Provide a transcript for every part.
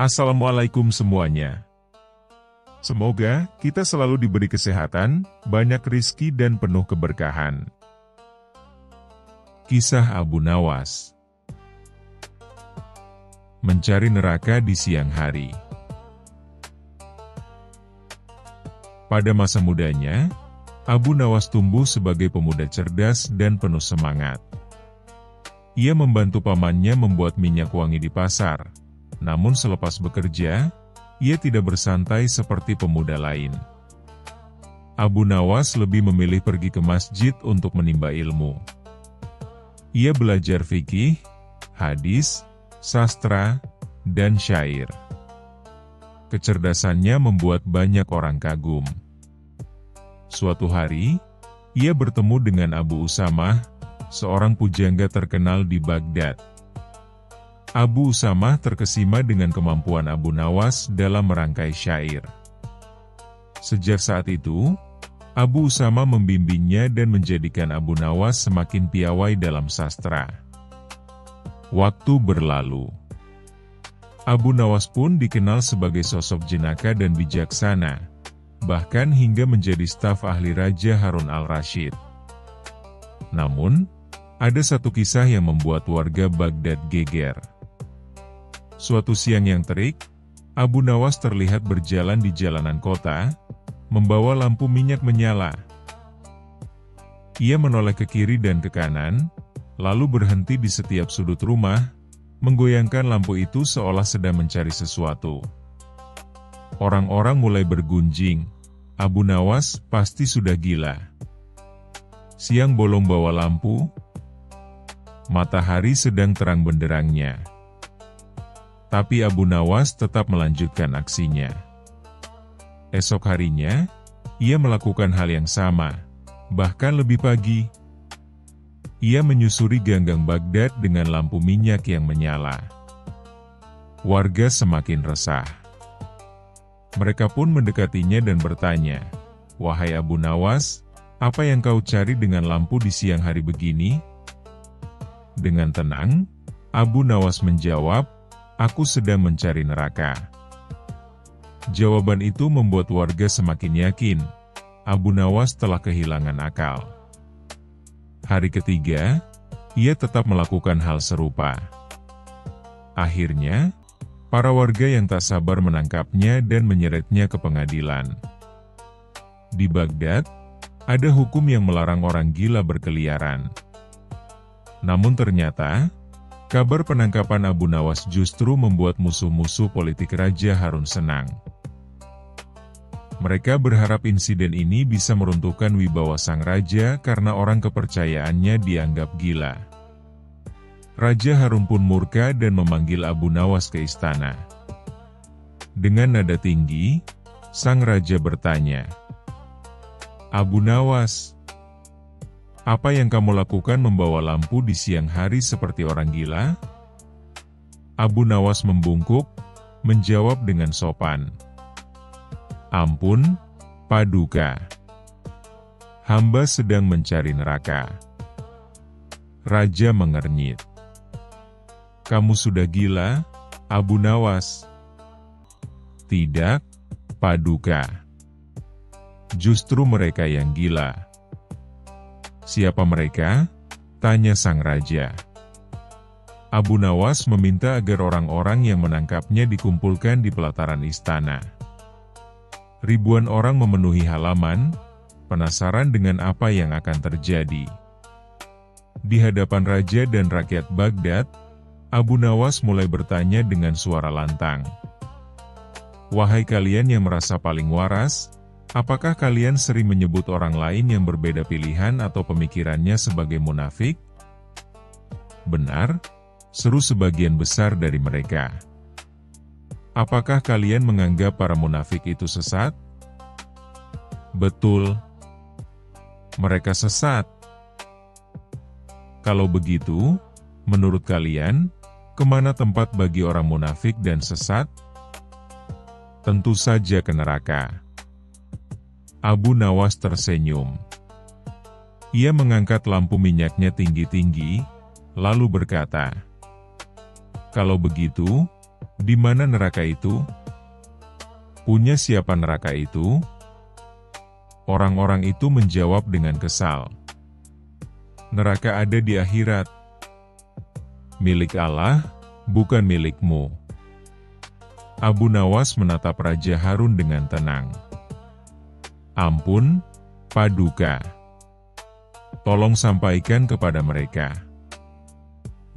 Assalamualaikum semuanya. Semoga kita selalu diberi kesehatan, banyak rizki dan penuh keberkahan. Kisah Abu Nawas. Mencari neraka di siang hari. Pada masa mudanya, Abu Nawas tumbuh sebagai pemuda cerdas dan penuh semangat. Ia membantu pamannya membuat minyak wangi di pasar. Namun selepas bekerja, ia tidak bersantai seperti pemuda lain. Abu Nawas lebih memilih pergi ke masjid untuk menimba ilmu. Ia belajar fikih, hadis, sastra, dan syair. Kecerdasannya membuat banyak orang kagum. Suatu hari, ia bertemu dengan Abu Usamah, seorang pujangga terkenal di Baghdad. Abu Usamah terkesima dengan kemampuan Abu Nawas dalam merangkai syair. Sejak saat itu, Abu Usamah membimbingnya dan menjadikan Abu Nawas semakin piawai dalam sastra. Waktu berlalu. Abu Nawas pun dikenal sebagai sosok jenaka dan bijaksana, bahkan hingga menjadi staf ahli Raja Harun al-Rasyid. Namun, ada satu kisah yang membuat warga Baghdad geger. Suatu siang yang terik, Abu Nawas terlihat berjalan di jalanan kota, membawa lampu minyak menyala. Ia menoleh ke kiri dan ke kanan, lalu berhenti di setiap sudut rumah, menggoyangkan lampu itu seolah sedang mencari sesuatu. Orang-orang mulai bergunjing, Abu Nawas pasti sudah gila. Siang bolong bawa lampu, matahari sedang terang benderangnya. Tapi Abu Nawas tetap melanjutkan aksinya. Esok harinya, ia melakukan hal yang sama, bahkan lebih pagi. Ia menyusuri ganggang Baghdad dengan lampu minyak yang menyala. Warga semakin resah. Mereka pun mendekatinya dan bertanya, "Wahai Abu Nawas, apa yang kau cari dengan lampu di siang hari begini?" Dengan tenang, Abu Nawas menjawab, "Aku sedang mencari neraka." Jawaban itu membuat warga semakin yakin, Abu Nawas telah kehilangan akal. Hari ketiga, ia tetap melakukan hal serupa. Akhirnya, para warga yang tak sabar menangkapnya dan menyeretnya ke pengadilan. Di Baghdad, ada hukum yang melarang orang gila berkeliaran. Namun ternyata, kabar penangkapan Abu Nawas justru membuat musuh-musuh politik Raja Harun senang. Mereka berharap insiden ini bisa meruntuhkan wibawa sang raja karena orang kepercayaannya dianggap gila. Raja Harun pun murka dan memanggil Abu Nawas ke istana. Dengan nada tinggi, sang raja bertanya, "Abu Nawas, apa yang kamu lakukan membawa lampu di siang hari seperti orang gila?" Abu Nawas membungkuk, menjawab dengan sopan, "Ampun, Paduka. Hamba sedang mencari neraka." Raja mengernyit. "Kamu sudah gila, Abu Nawas?" "Tidak, Paduka. Justru mereka yang gila." "Siapa mereka?" tanya sang raja. Abu Nawas meminta agar orang-orang yang menangkapnya dikumpulkan di pelataran istana. Ribuan orang memenuhi halaman, penasaran dengan apa yang akan terjadi. Di hadapan raja dan rakyat Baghdad, Abu Nawas mulai bertanya dengan suara lantang, "Wahai kalian yang merasa paling waras, apakah kalian sering menyebut orang lain yang berbeda pilihan atau pemikirannya sebagai munafik?" "Benar," seru sebagian besar dari mereka. "Apakah kalian menganggap para munafik itu sesat?" "Betul. Mereka sesat." "Kalau begitu, menurut kalian, kemana tempat bagi orang munafik dan sesat?" "Tentu saja ke neraka." Abu Nawas tersenyum. Ia mengangkat lampu minyaknya tinggi-tinggi, lalu berkata, "Kalau begitu, Di mana neraka itu? Punya siapa neraka itu? Orang-orang itu menjawab dengan kesal. Neraka ada di akhirat. Milik Allah, bukan milikmu. Abu Nawas menatap Raja Harun dengan tenang. Ampun, Paduka. Tolong sampaikan kepada mereka.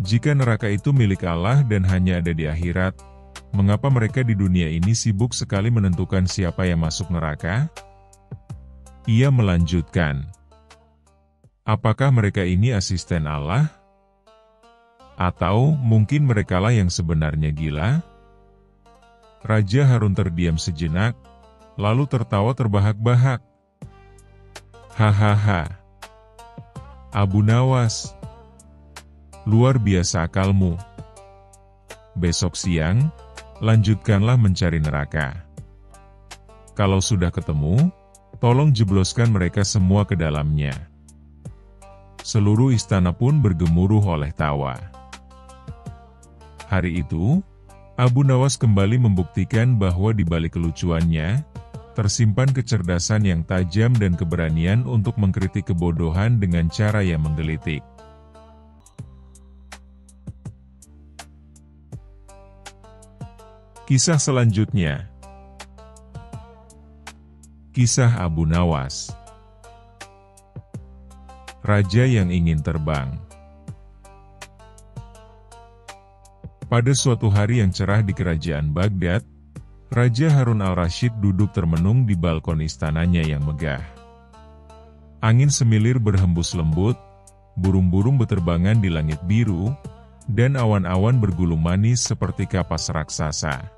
Jika neraka itu milik Allah dan hanya ada di akhirat, mengapa mereka di dunia ini sibuk sekali menentukan siapa yang masuk neraka? Ia melanjutkan. Apakah mereka ini asisten Allah? Atau mungkin merekalah yang sebenarnya gila? Raja Harun terdiam sejenak, lalu tertawa terbahak-bahak. Hahaha. Abu Nawas, luar biasa akalmu. Besok siang, lanjutkanlah mencari neraka. Kalau sudah ketemu, tolong jebloskan mereka semua ke dalamnya. Seluruh istana pun bergemuruh oleh tawa. Hari itu, Abu Nawas kembali membuktikan bahwa di balik kelucuannya, tersimpan kecerdasan yang tajam dan keberanian untuk mengkritik kebodohan dengan cara yang menggelitik. Kisah selanjutnya. Kisah Abu Nawas. Raja yang ingin terbang. Pada suatu hari yang cerah di kerajaan Baghdad, Raja Harun al-Rasyid duduk termenung di balkon istananya yang megah. Angin semilir berhembus lembut, burung-burung beterbangan di langit biru, dan awan-awan bergulung manis seperti kapas raksasa.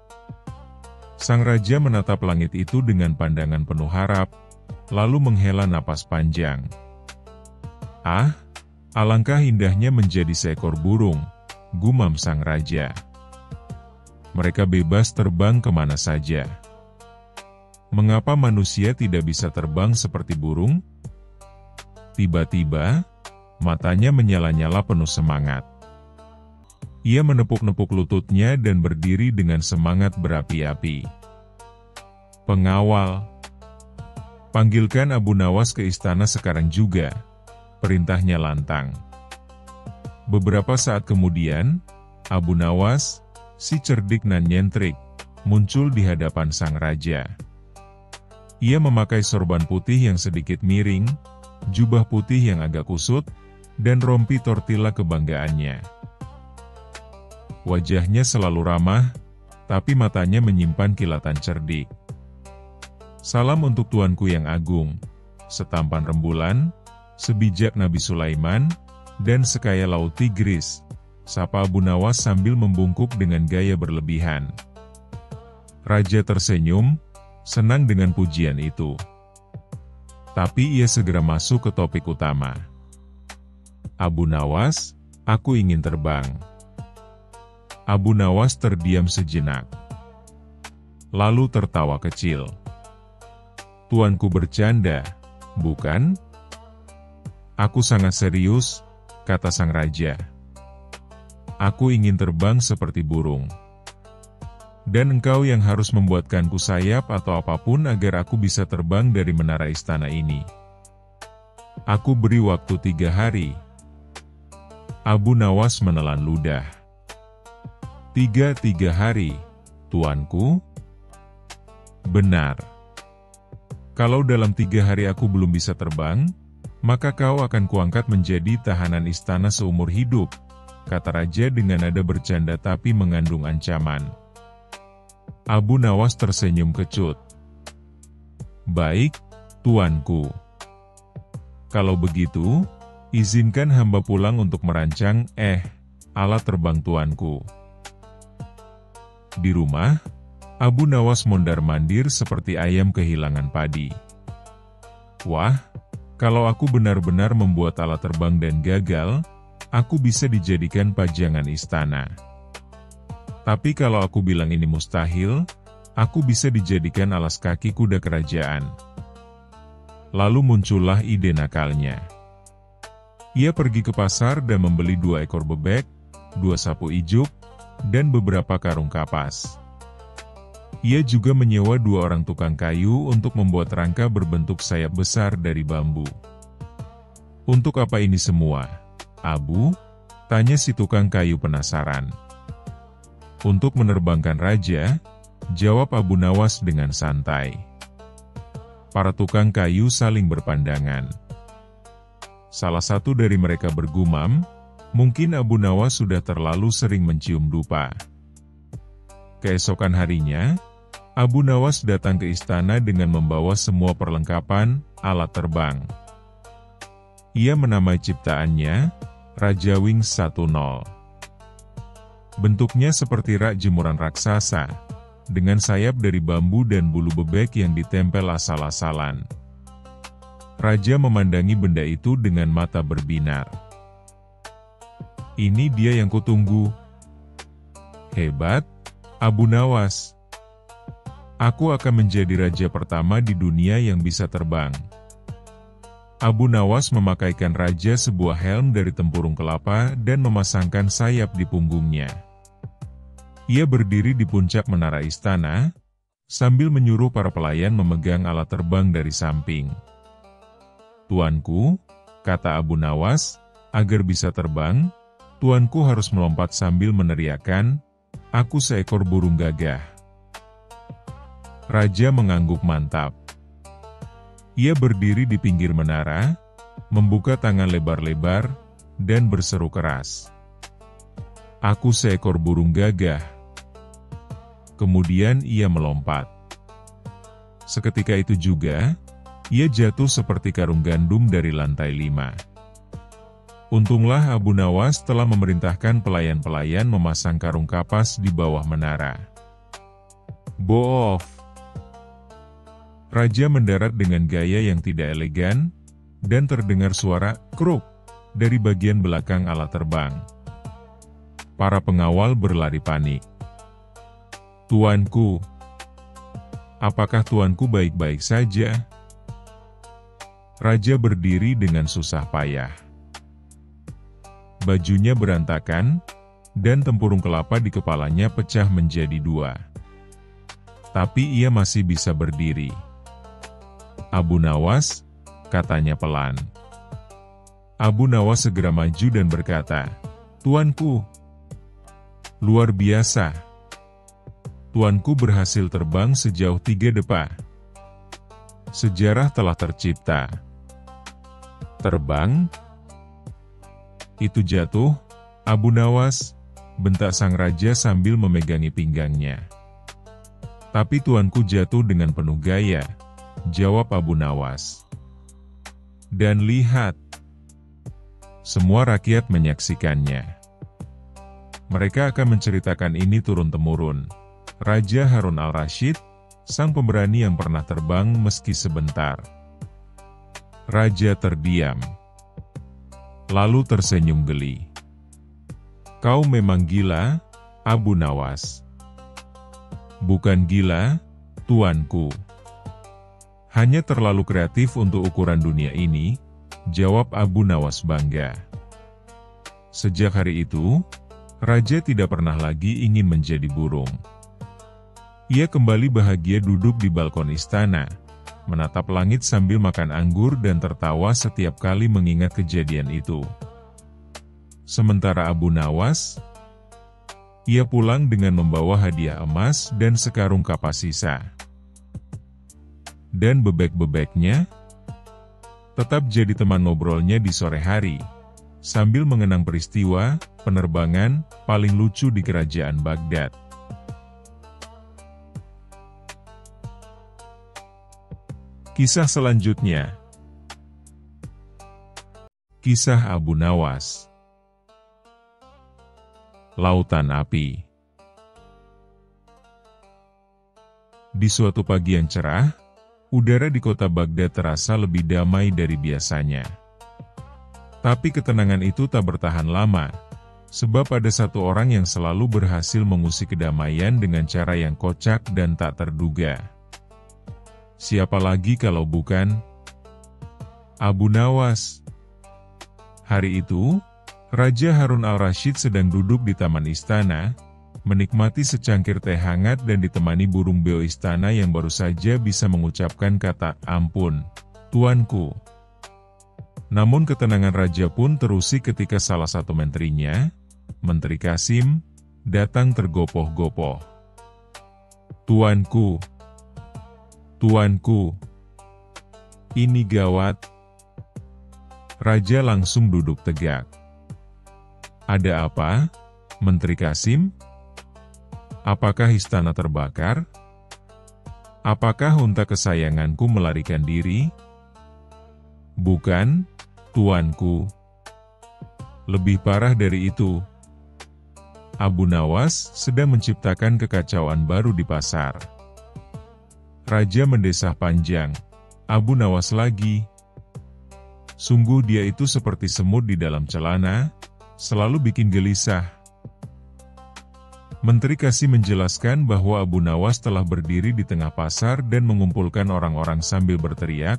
Sang Raja menatap langit itu dengan pandangan penuh harap, lalu menghela napas panjang. Ah, alangkah indahnya menjadi seekor burung, gumam sang Raja. Mereka bebas terbang kemana saja. Mengapa manusia tidak bisa terbang seperti burung? Tiba-tiba, matanya menyala-nyala penuh semangat. Ia menepuk-nepuk lututnya dan berdiri dengan semangat berapi-api. Pengawal, panggilkan Abu Nawas ke istana sekarang juga, perintahnya lantang. Beberapa saat kemudian, Abu Nawas, si cerdik nan nyentrik, muncul di hadapan sang Raja. Ia memakai sorban putih yang sedikit miring, jubah putih yang agak kusut, dan rompi tortilla kebanggaannya. Wajahnya selalu ramah, tapi matanya menyimpan kilatan cerdik. Salam untuk tuanku yang agung, setampan rembulan, sebijak Nabi Sulaiman, dan sekaya laut Tigris, sapa Abu Nawas sambil membungkuk dengan gaya berlebihan. Raja tersenyum, senang dengan pujian itu. Tapi ia segera masuk ke topik utama. Abu Nawas, aku ingin terbang. Abu Nawas terdiam sejenak. Lalu tertawa kecil. Tuanku bercanda, bukan? Aku sangat serius, kata sang Raja. Aku ingin terbang seperti burung. Dan engkau yang harus membuatkanku sayap atau apapun agar aku bisa terbang dari menara istana ini. Aku beri waktu 3 hari. Abu Nawas menelan ludah. 3 hari, tuanku? Benar. Kalau dalam 3 hari aku belum bisa terbang, maka kau akan kuangkat menjadi tahanan istana seumur hidup, kata Raja dengan nada bercanda tapi mengandung ancaman. Abu Nawas tersenyum kecut. Baik, tuanku. Kalau begitu, izinkan hamba pulang untuk merancang, alat terbang tuanku. Di rumah, Abu Nawas mondar-mandir seperti ayam kehilangan padi. Wah, kalau aku benar-benar membuat alat terbang dan gagal, aku bisa dijadikan pajangan istana. Tapi kalau aku bilang ini mustahil, aku bisa dijadikan alas kaki kuda kerajaan. Lalu muncullah ide nakalnya. Ia pergi ke pasar dan membeli 2 ekor bebek, 2 sapu ijuk, dan beberapa karung kapas. Ia juga menyewa 2 orang tukang kayu untuk membuat rangka berbentuk sayap besar dari bambu. "Untuk apa ini semua, Abu?" tanya si tukang kayu penasaran. "Untuk menerbangkan raja," jawab Abu Nawas dengan santai. Para tukang kayu saling berpandangan. Salah satu dari mereka bergumam, mungkin Abu Nawas sudah terlalu sering mencium dupa. Keesokan harinya, Abu Nawas datang ke istana dengan membawa semua perlengkapan alat terbang. Ia menamai ciptaannya Raja Wings 10. Bentuknya seperti rak jemuran raksasa, dengan sayap dari bambu dan bulu bebek yang ditempel asal-asalan. Raja memandangi benda itu dengan mata berbinar. "Ini dia yang kutunggu. Hebat, Abu Nawas. Aku akan menjadi raja pertama di dunia yang bisa terbang." Abu Nawas memakaikan raja sebuah helm dari tempurung kelapa dan memasangkan sayap di punggungnya. Ia berdiri di puncak menara istana, sambil menyuruh para pelayan memegang alat terbang dari samping. "Tuanku," kata Abu Nawas, "agar bisa terbang, tuanku harus melompat sambil meneriakkan, 'Aku seekor burung gagah.'" Raja mengangguk mantap. Ia berdiri di pinggir menara, membuka tangan lebar-lebar, dan berseru keras, "Aku seekor burung gagah." Kemudian ia melompat. Seketika itu juga, ia jatuh seperti karung gandum dari lantai 5. Untunglah Abu Nawas telah memerintahkan pelayan-pelayan memasang karung kapas di bawah menara. Boof! Raja mendarat dengan gaya yang tidak elegan, dan terdengar suara kruk dari bagian belakang alat terbang. Para pengawal berlari panik. "Tuanku, apakah tuanku baik-baik saja?" Raja berdiri dengan susah payah. Bajunya berantakan, dan tempurung kelapa di kepalanya pecah menjadi 2. Tapi ia masih bisa berdiri. "Abu Nawas," katanya pelan. Abu Nawas segera maju dan berkata, "Tuanku, luar biasa. Tuanku berhasil terbang sejauh 3 depa. Sejarah telah tercipta." "Terbang? Itu jatuh, Abu Nawas," bentak sang raja sambil memegangi pinggangnya. "Tapi tuanku jatuh dengan penuh gaya," jawab Abu Nawas. "Dan lihat." Semua rakyat menyaksikannya. Mereka akan menceritakan ini turun-temurun. Raja Harun al-Rashid, sang pemberani yang pernah terbang meski sebentar. Raja terdiam. Lalu tersenyum geli. "Kau memang gila, Abu Nawas." "Bukan gila, tuanku. Hanya terlalu kreatif untuk ukuran dunia ini," jawab Abu Nawas bangga. Sejak hari itu, Raja tidak pernah lagi ingin menjadi burung. Ia kembali bahagia duduk di balkon istana, menatap langit sambil makan anggur dan tertawa setiap kali mengingat kejadian itu. Sementara Abu Nawas, ia pulang dengan membawa hadiah emas dan sekarung kapas sisa. Dan bebek-bebeknya tetap jadi teman ngobrolnya di sore hari, sambil mengenang peristiwa penerbangan paling lucu di kerajaan Baghdad. Kisah selanjutnya. Kisah Abu Nawas. Lautan Api. Di suatu pagi yang cerah, udara di kota Baghdad terasa lebih damai dari biasanya. Tapi ketenangan itu tak bertahan lama, sebab ada satu orang yang selalu berhasil mengusik kedamaian dengan cara yang kocak dan tak terduga. Siapa lagi kalau bukan Abu Nawas? Hari itu, Raja Harun al-Rashid sedang duduk di taman istana, menikmati secangkir teh hangat dan ditemani burung beo istana yang baru saja bisa mengucapkan kata, "Ampun, tuanku." Namun ketenangan raja pun terusik ketika salah satu menterinya, Menteri Kasim, datang tergopoh-gopoh. "Tuanku, tuanku, ini gawat." Raja langsung duduk tegak. "Ada apa, Menteri Kasim? Apakah istana terbakar? Apakah unta kesayanganku melarikan diri?" "Bukan, tuanku. Lebih parah dari itu. Abu Nawas sedang menciptakan kekacauan baru di pasar." Raja mendesah panjang. "Abu Nawas lagi? Sungguh dia itu seperti semut di dalam celana, selalu bikin gelisah." Menteri Kasim menjelaskan bahwa Abu Nawas telah berdiri di tengah pasar dan mengumpulkan orang-orang sambil berteriak,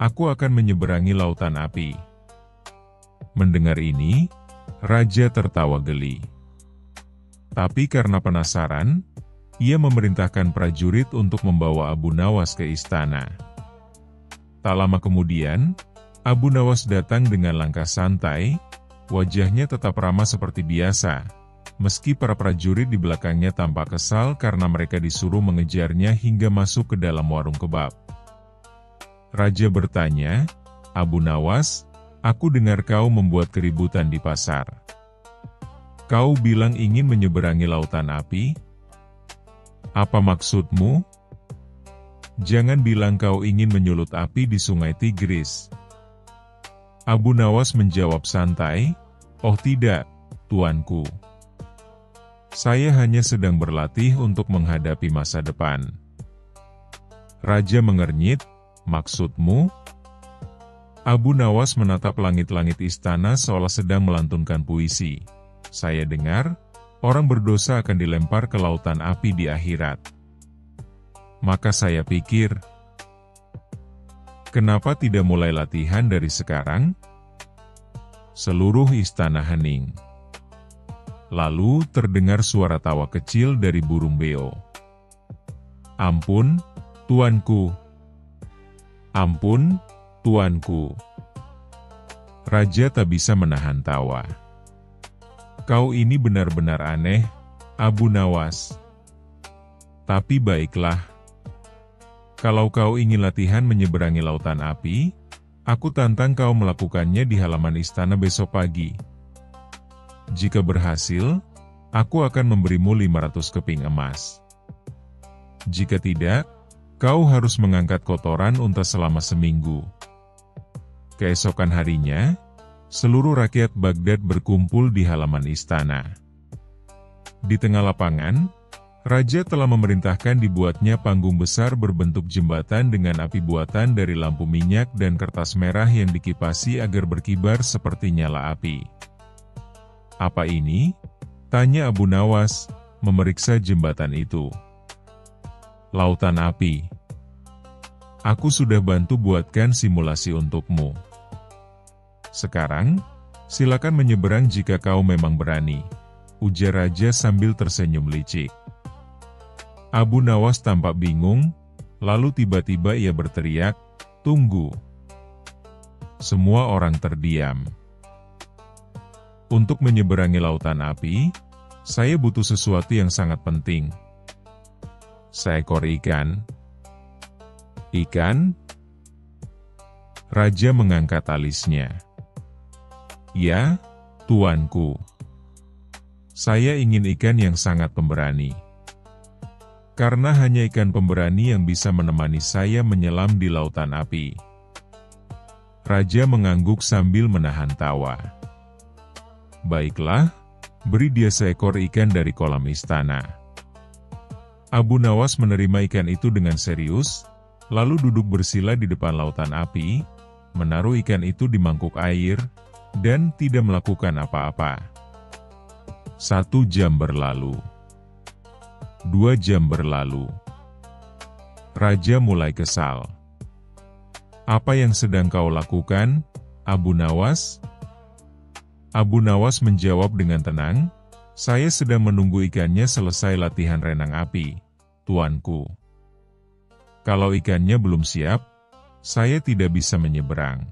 "Aku akan menyeberangi lautan api." Mendengar ini, raja tertawa geli. Tapi karena penasaran, ia memerintahkan prajurit untuk membawa Abu Nawas ke istana. Tak lama kemudian, Abu Nawas datang dengan langkah santai, wajahnya tetap ramah seperti biasa, meski para prajurit di belakangnya tampak kesal karena mereka disuruh mengejarnya hingga masuk ke dalam warung kebab. Raja bertanya, "Abu Nawas, aku dengar kau membuat keributan di pasar. Kau bilang ingin menyeberangi lautan api? Apa maksudmu? Jangan bilang kau ingin menyulut api di sungai Tigris." Abu Nawas menjawab santai, "Oh tidak, tuanku. Saya hanya sedang berlatih untuk menghadapi masa depan." Raja mengernyit, "Maksudmu?" Abu Nawas menatap langit-langit istana seolah sedang melantunkan puisi. "Saya dengar, orang berdosa akan dilempar ke lautan api di akhirat. Maka saya pikir, kenapa tidak mulai latihan dari sekarang?" Seluruh istana hening. Lalu terdengar suara tawa kecil dari burung beo. "Ampun, tuanku. Ampun, tuanku." Raja tak bisa menahan tawa. "Kau ini benar-benar aneh, Abu Nawas. Tapi baiklah. Kalau kau ingin latihan menyeberangi lautan api, aku tantang kau melakukannya di halaman istana besok pagi. Jika berhasil, aku akan memberimu 500 keping emas. Jika tidak, kau harus mengangkat kotoran unta selama seminggu." Keesokan harinya, seluruh rakyat Baghdad berkumpul di halaman istana. Di tengah lapangan, raja telah memerintahkan dibuatnya panggung besar berbentuk jembatan dengan api buatan dari lampu minyak dan kertas merah yang dikipasi agar berkibar seperti nyala api. "Apa ini?" tanya Abu Nawas, memeriksa jembatan itu. "Lautan api. Aku sudah bantu buatkan simulasi untukmu. Sekarang, silakan menyeberang jika kau memang berani," ujar raja sambil tersenyum licik. Abu Nawas tampak bingung, lalu tiba-tiba ia berteriak, "Tunggu!" Semua orang terdiam. "Untuk menyeberangi lautan api, saya butuh sesuatu yang sangat penting. Seekor ikan." "Ikan?" Raja mengangkat alisnya. "Ya, tuanku. Saya ingin ikan yang sangat pemberani. Karena hanya ikan pemberani yang bisa menemani saya menyelam di lautan api." Raja mengangguk sambil menahan tawa. "Baiklah, beri dia seekor ikan dari kolam istana." Abu Nawas menerima ikan itu dengan serius, lalu duduk bersila di depan lautan api, menaruh ikan itu di mangkuk air, dan tidak melakukan apa-apa. 1 jam berlalu. 2 jam berlalu. Raja mulai kesal. "Apa yang sedang kau lakukan, Abu Nawas?" Abu Nawas menjawab dengan tenang, Saya sedang menunggu ikannya selesai latihan renang api, tuanku. Kalau ikannya belum siap, saya tidak bisa menyeberang.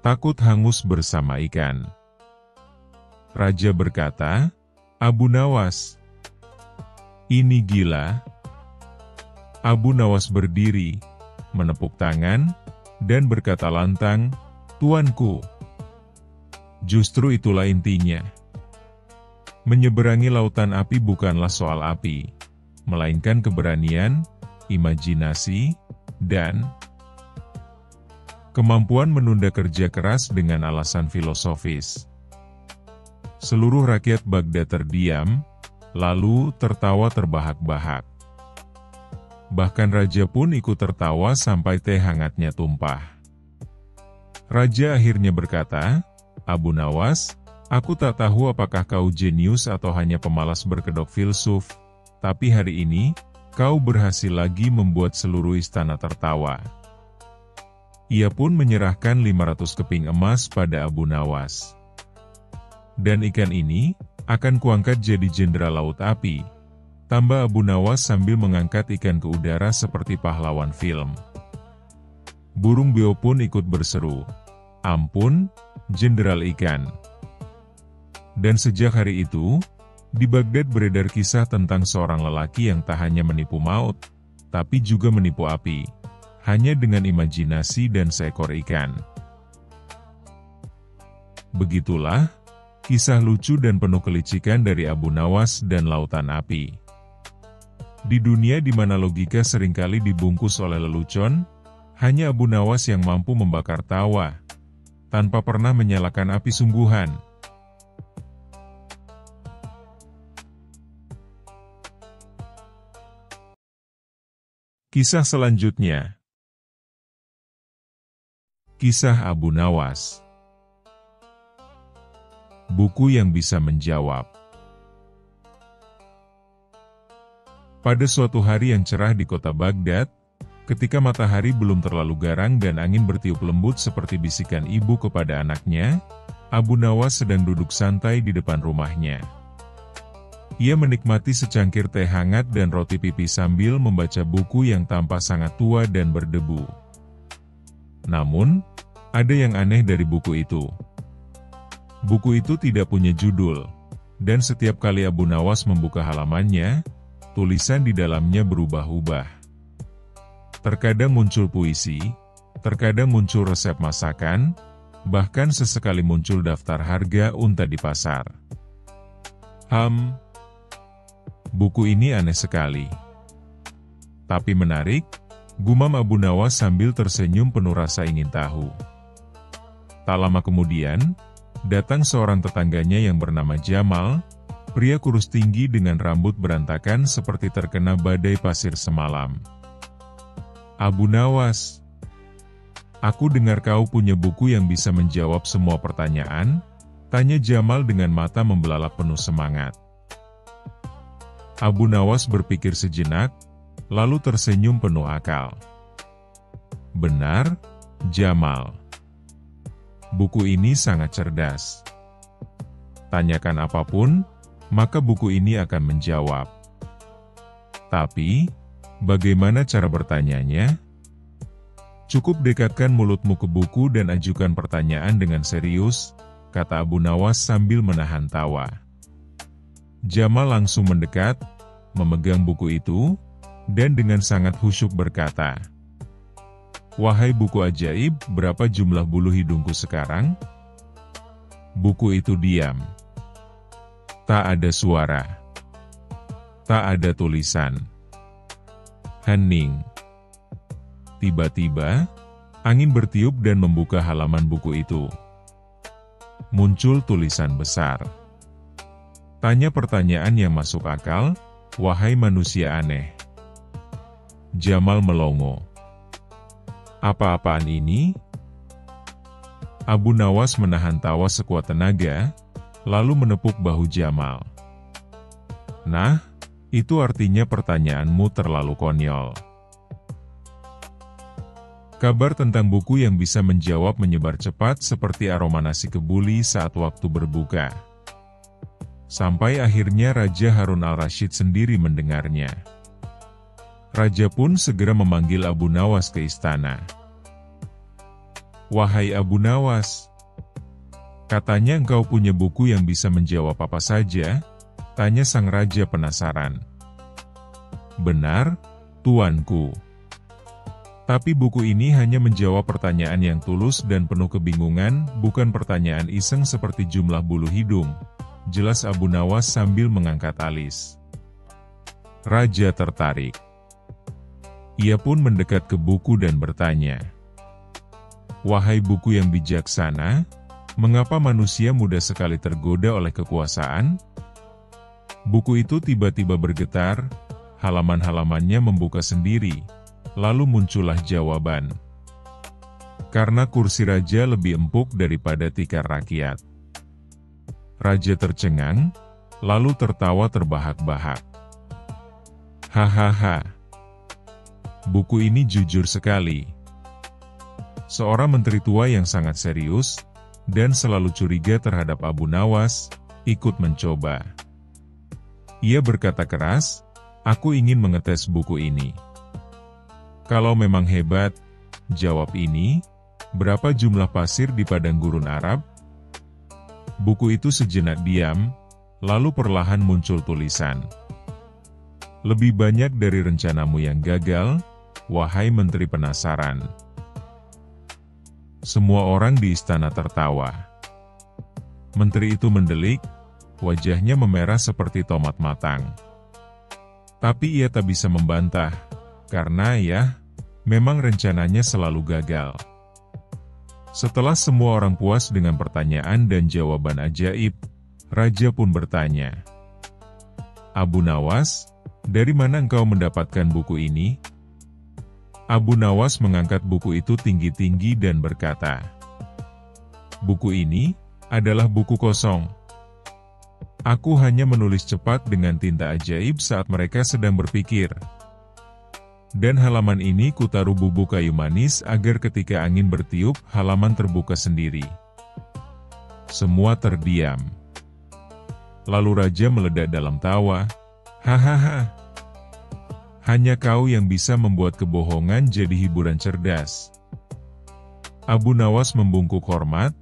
Takut hangus bersama ikan. Raja berkata, Abu Nawas, ini gila. Abu Nawas berdiri, menepuk tangan, dan berkata lantang, Tuanku. Justru itulah intinya. Menyeberangi lautan api bukanlah soal api, melainkan keberanian, imajinasi, dan kemampuan menunda kerja keras dengan alasan filosofis. Seluruh rakyat Baghdad terdiam, lalu tertawa terbahak-bahak. Bahkan raja pun ikut tertawa sampai teh hangatnya tumpah. Raja akhirnya berkata, Abu Nawas, aku tak tahu apakah kau jenius atau hanya pemalas berkedok filsuf, tapi hari ini, kau berhasil lagi membuat seluruh istana tertawa. Ia pun menyerahkan 500 keping emas pada Abu Nawas. Dan ikan ini, akan kuangkat jadi jenderal laut api, tambah Abu Nawas sambil mengangkat ikan ke udara seperti pahlawan film. Burung beo pun ikut berseru, ampun, jenderal ikan. Dan sejak hari itu, di Baghdad beredar kisah tentang seorang lelaki yang tak hanya menipu maut, tapi juga menipu api, hanya dengan imajinasi dan seekor ikan. Begitulah, kisah lucu dan penuh kelicikan dari Abu Nawas dan lautan api. Di dunia di mana logika seringkali dibungkus oleh lelucon, hanya Abu Nawas yang mampu membakar tawa, tanpa pernah menyalakan api sungguhan. Kisah selanjutnya. Kisah Abu Nawas. Buku yang bisa menjawab. Pada suatu hari yang cerah di kota Baghdad, ketika matahari belum terlalu garang dan angin bertiup lembut seperti bisikan ibu kepada anaknya, Abu Nawas sedang duduk santai di depan rumahnya. Ia menikmati secangkir teh hangat dan roti pipi sambil membaca buku yang tampak sangat tua dan berdebu. Namun, ada yang aneh dari buku itu. Buku itu tidak punya judul, dan setiap kali Abu Nawas membuka halamannya, tulisan di dalamnya berubah-ubah. Terkadang muncul puisi, terkadang muncul resep masakan, bahkan sesekali muncul daftar harga unta di pasar. Buku ini aneh sekali. Tapi menarik, gumam Abu Nawas sambil tersenyum penuh rasa ingin tahu. Tak lama kemudian, datang seorang tetangganya yang bernama Jamal, pria kurus tinggi dengan rambut berantakan seperti terkena badai pasir semalam. Abu Nawas, aku dengar kau punya buku yang bisa menjawab semua pertanyaan, tanya Jamal dengan mata membelalak penuh semangat. Abu Nawas berpikir sejenak, lalu tersenyum penuh akal. Benar, Jamal. Buku ini sangat cerdas. Tanyakan apapun, maka buku ini akan menjawab. Tapi, bagaimana cara bertanyanya? Cukup dekatkan mulutmu ke buku dan ajukan pertanyaan dengan serius, kata Abu Nawas sambil menahan tawa. Jamal langsung mendekat, memegang buku itu, dan dengan sangat khusyuk berkata, "Wahai buku ajaib, berapa jumlah bulu hidungku sekarang?" Buku itu diam. Tak ada suara. Tak ada tulisan. Hening. Tiba-tiba, angin bertiup dan membuka halaman buku itu. Muncul tulisan besar. Tanya pertanyaan yang masuk akal, wahai manusia aneh. Jamal melongo. Apa-apaan ini? Abu Nawas menahan tawa sekuat tenaga, lalu menepuk bahu Jamal. Nah, itu artinya pertanyaanmu terlalu konyol. Kabar tentang buku yang bisa menjawab menyebar cepat seperti aroma nasi kebuli saat waktu berbuka. Sampai akhirnya Raja Harun al-Rasyid sendiri mendengarnya. Raja pun segera memanggil Abu Nawas ke istana. "Wahai Abu Nawas, katanya engkau punya buku yang bisa menjawab apa saja?" tanya sang raja penasaran. "Benar, tuanku. Tapi buku ini hanya menjawab pertanyaan yang tulus dan penuh kebingungan, bukan pertanyaan iseng seperti jumlah bulu hidung," jelas Abu Nawas sambil mengangkat alis. Raja tertarik. Ia pun mendekat ke buku dan bertanya, "Wahai buku yang bijaksana, mengapa manusia mudah sekali tergoda oleh kekuasaan?" Buku itu tiba-tiba bergetar, halaman-halamannya membuka sendiri, lalu muncullah jawaban. "Karena kursi raja lebih empuk daripada tikar rakyat." Raja tercengang, lalu tertawa terbahak-bahak. "Hahaha. Buku ini jujur sekali." Seorang menteri tua yang sangat serius, dan selalu curiga terhadap Abu Nawas, ikut mencoba. Ia berkata keras, "Aku ingin mengetes buku ini." "Kalau memang hebat," jawab ini, "berapa jumlah pasir di padang gurun Arab?" Buku itu sejenak diam, lalu perlahan muncul tulisan. "Lebih banyak dari rencanamu yang gagal, wahai menteri penasaran." Semua orang di istana tertawa. Menteri itu mendelik, wajahnya memerah seperti tomat matang. Tapi ia tak bisa membantah, karena memang rencananya selalu gagal. Setelah semua orang puas dengan pertanyaan dan jawaban ajaib, raja pun bertanya, "Abu Nawas, dari mana engkau mendapatkan buku ini?" Abu Nawas mengangkat buku itu tinggi-tinggi dan berkata, "Buku ini adalah buku kosong. Aku hanya menulis cepat dengan tinta ajaib saat mereka sedang berpikir. Dan halaman ini kutaruh bubuk kayu manis agar ketika angin bertiup, halaman terbuka sendiri." Semua terdiam. Lalu raja meledak dalam tawa, "Hahaha. Hanya kau yang bisa membuat kebohongan jadi hiburan cerdas." Abu Nawas membungkuk hormat,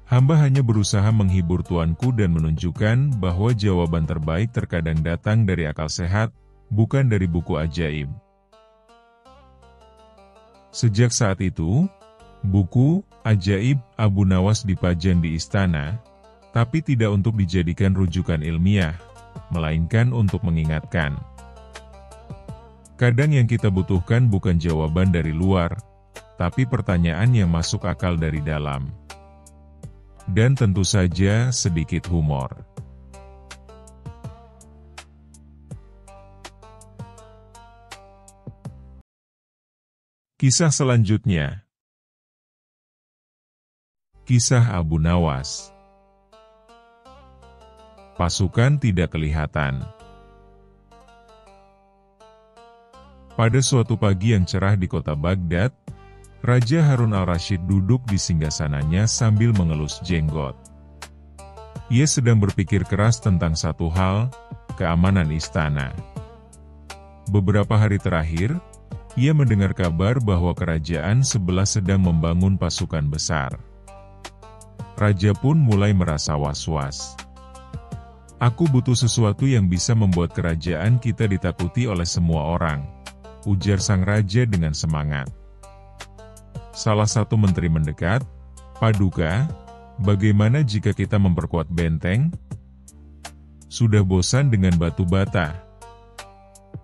"Hamba hanya berusaha menghibur tuanku dan menunjukkan bahwa jawaban terbaik terkadang datang dari akal sehat, bukan dari buku ajaib." Sejak saat itu, buku ajaib Abu Nawas dipajang di istana, tapi tidak untuk dijadikan rujukan ilmiah, melainkan untuk mengingatkan. Kadang yang kita butuhkan bukan jawaban dari luar, tapi pertanyaan yang masuk akal dari dalam. Dan tentu saja sedikit humor. Kisah selanjutnya. Kisah Abu Nawas. Pasukan tidak kelihatan. Pada suatu pagi yang cerah di kota Baghdad, Raja Harun al-Rasyid duduk di singgasananya sambil mengelus jenggot. Ia sedang berpikir keras tentang satu hal, keamanan istana. Beberapa hari terakhir, ia mendengar kabar bahwa kerajaan sebelah sedang membangun pasukan besar. Raja pun mulai merasa was-was. "Aku butuh sesuatu yang bisa membuat kerajaan kita ditakuti oleh semua orang," ujar sang raja dengan semangat. Salah satu menteri mendekat, "Paduka, bagaimana jika kita memperkuat benteng? Sudah bosan dengan batu bata."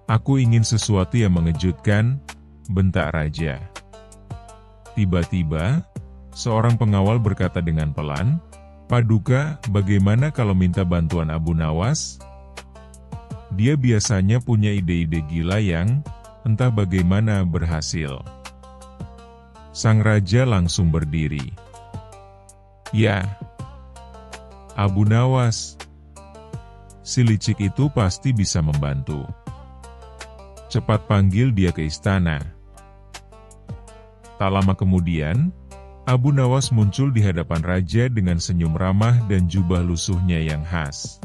"Aku ingin sesuatu yang mengejutkan," bentak raja. Tiba-tiba, seorang pengawal berkata dengan pelan, "Paduka, bagaimana kalau minta bantuan Abu Nawas? Dia biasanya punya ide-ide gila yang, entah bagaimana berhasil." Sang raja langsung berdiri. "Ya, Abu Nawas. Si licik itu pasti bisa membantu. Cepat panggil dia ke istana." Tak lama kemudian, Abu Nawas muncul di hadapan raja dengan senyum ramah dan jubah lusuhnya yang khas.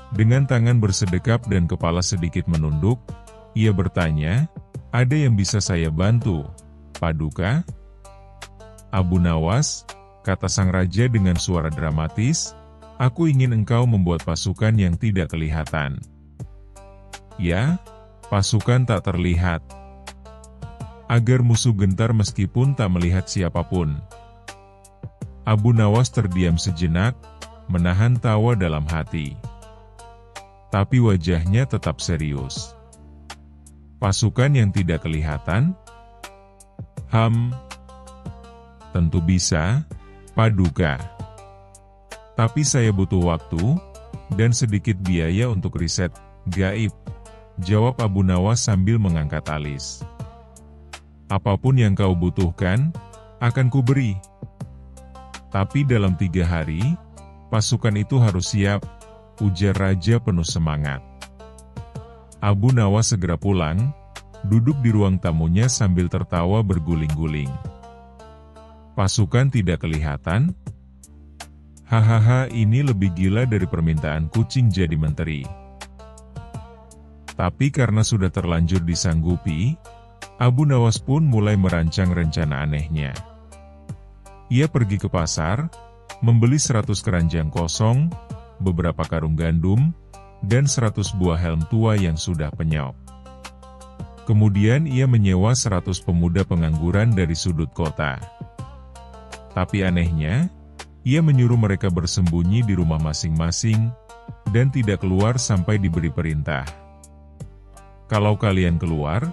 Dengan tangan bersedekap dan kepala sedikit menunduk, ia bertanya, "Ada yang bisa saya bantu, Paduka?" "Abu Nawas," kata sang raja dengan suara dramatis, "aku ingin engkau membuat pasukan yang tidak kelihatan." "Ya, pasukan tak terlihat. Agar musuh gentar meskipun tak melihat siapapun." Abu Nawas terdiam sejenak, menahan tawa dalam hati. Tapi wajahnya tetap serius. "Pasukan yang tidak kelihatan? Tentu bisa, Paduka. Tapi saya butuh waktu, dan sedikit biaya untuk riset gaib," jawab Abu Nawas sambil mengangkat alis. "Apapun yang kau butuhkan, akan kuberi. Tapi dalam 3 hari, pasukan itu harus siap," ujar raja penuh semangat. Abu Nawas segera pulang, duduk di ruang tamunya sambil tertawa berguling-guling. "Pasukan tidak kelihatan? Hahaha, ini lebih gila dari permintaan kucing jadi menteri." Tapi karena sudah terlanjur disanggupi, Abu Nawas pun mulai merancang rencana anehnya. Ia pergi ke pasar, membeli 100 keranjang kosong, beberapa karung gandum, dan 100 buah helm tua yang sudah penyok. Kemudian ia menyewa 100 pemuda pengangguran dari sudut kota. Tapi anehnya, ia menyuruh mereka bersembunyi di rumah masing-masing, dan tidak keluar sampai diberi perintah. "Kalau kalian keluar,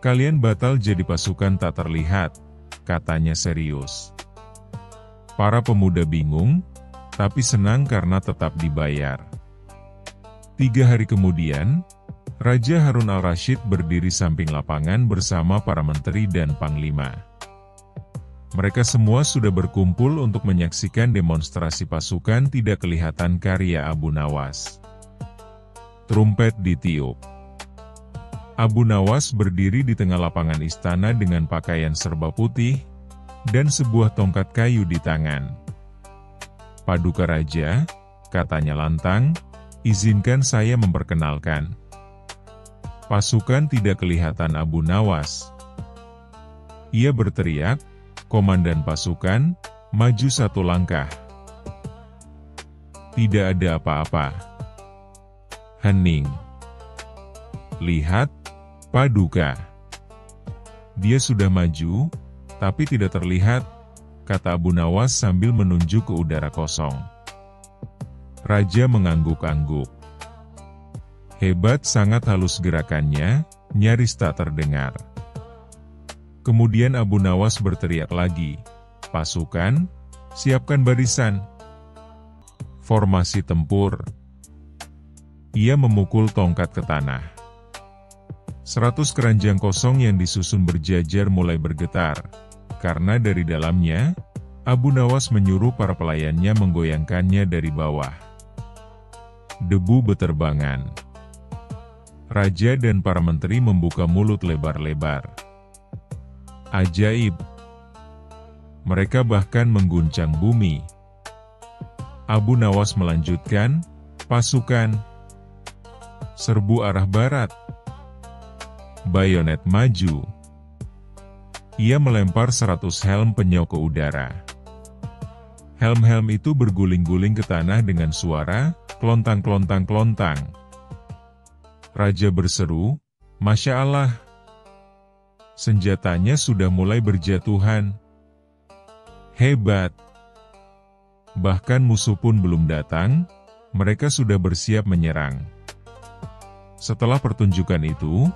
kalian batal jadi pasukan tak terlihat," katanya serius. Para pemuda bingung, tapi senang karena tetap dibayar. 3 hari kemudian, Raja Harun al-Rasyid berdiri samping lapangan bersama para menteri dan panglima. Mereka semua sudah berkumpul untuk menyaksikan demonstrasi pasukan tidak kelihatan karya Abu Nawas. Trompet ditiup. Abu Nawas berdiri di tengah lapangan istana dengan pakaian serba putih, dan sebuah tongkat kayu di tangan. "Paduka Raja," katanya lantang, "izinkan saya memperkenalkan. Pasukan tidak kelihatan Abu Nawas." Ia berteriak, "Komandan pasukan, maju 1 langkah." Tidak ada apa-apa. Hening. "Lihat, Paduka. Dia sudah maju, tapi tidak terlihat," kata Abu Nawas sambil menunjuk ke udara kosong. Raja mengangguk-angguk. Hebat, sangat halus gerakannya, nyaris tak terdengar. Kemudian Abu Nawas berteriak lagi, "Pasukan, siapkan barisan. Formasi tempur." Ia memukul tongkat ke tanah. 100 keranjang kosong yang disusun berjajar mulai bergetar, karena dari dalamnya, Abu Nawas menyuruh para pelayannya menggoyangkannya dari bawah. Debu beterbangan. Raja dan para menteri membuka mulut lebar-lebar. Ajaib. Mereka bahkan mengguncang bumi. Abu Nawas melanjutkan, "Pasukan, serbu arah barat. Bayonet maju." Ia melempar 100 helm penyok ke udara. Helm-helm itu berguling-guling ke tanah dengan suara klontang-klontang-klontang. Raja berseru, "Masya Allah." Senjatanya sudah mulai berjatuhan. Hebat. Bahkan musuh pun belum datang, mereka sudah bersiap menyerang. Setelah pertunjukan itu,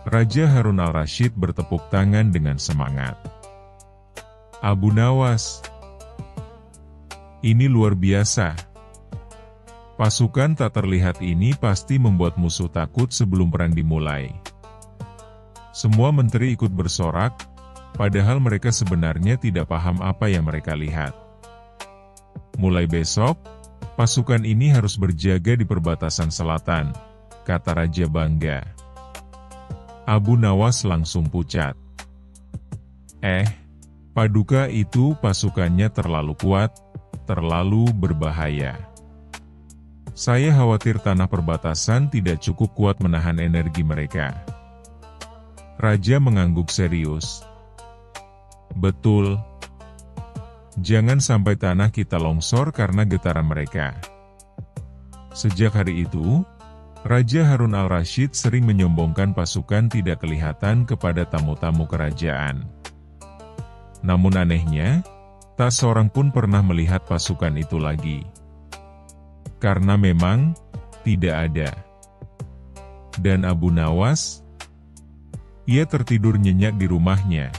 Raja Harun al-Rasyid bertepuk tangan dengan semangat. "Abu Nawas, ini luar biasa. Pasukan tak terlihat ini pasti membuat musuh takut sebelum perang dimulai." Semua menteri ikut bersorak, padahal mereka sebenarnya tidak paham apa yang mereka lihat. "Mulai besok, pasukan ini harus berjaga di perbatasan selatan," kata Raja bangga. Abu Nawas langsung pucat. Paduka, itu pasukannya terlalu kuat, terlalu berbahaya. Saya khawatir tanah perbatasan tidak cukup kuat menahan energi mereka. Raja mengangguk serius. Betul. Jangan sampai tanah kita longsor karena getaran mereka. Sejak hari itu, Raja Harun al-Rasyid sering menyombongkan pasukan tidak kelihatan kepada tamu-tamu kerajaan. Namun anehnya, tak seorang pun pernah melihat pasukan itu lagi. Karena memang, tidak ada. Dan Abu Nawas, ia tertidur nyenyak di rumahnya,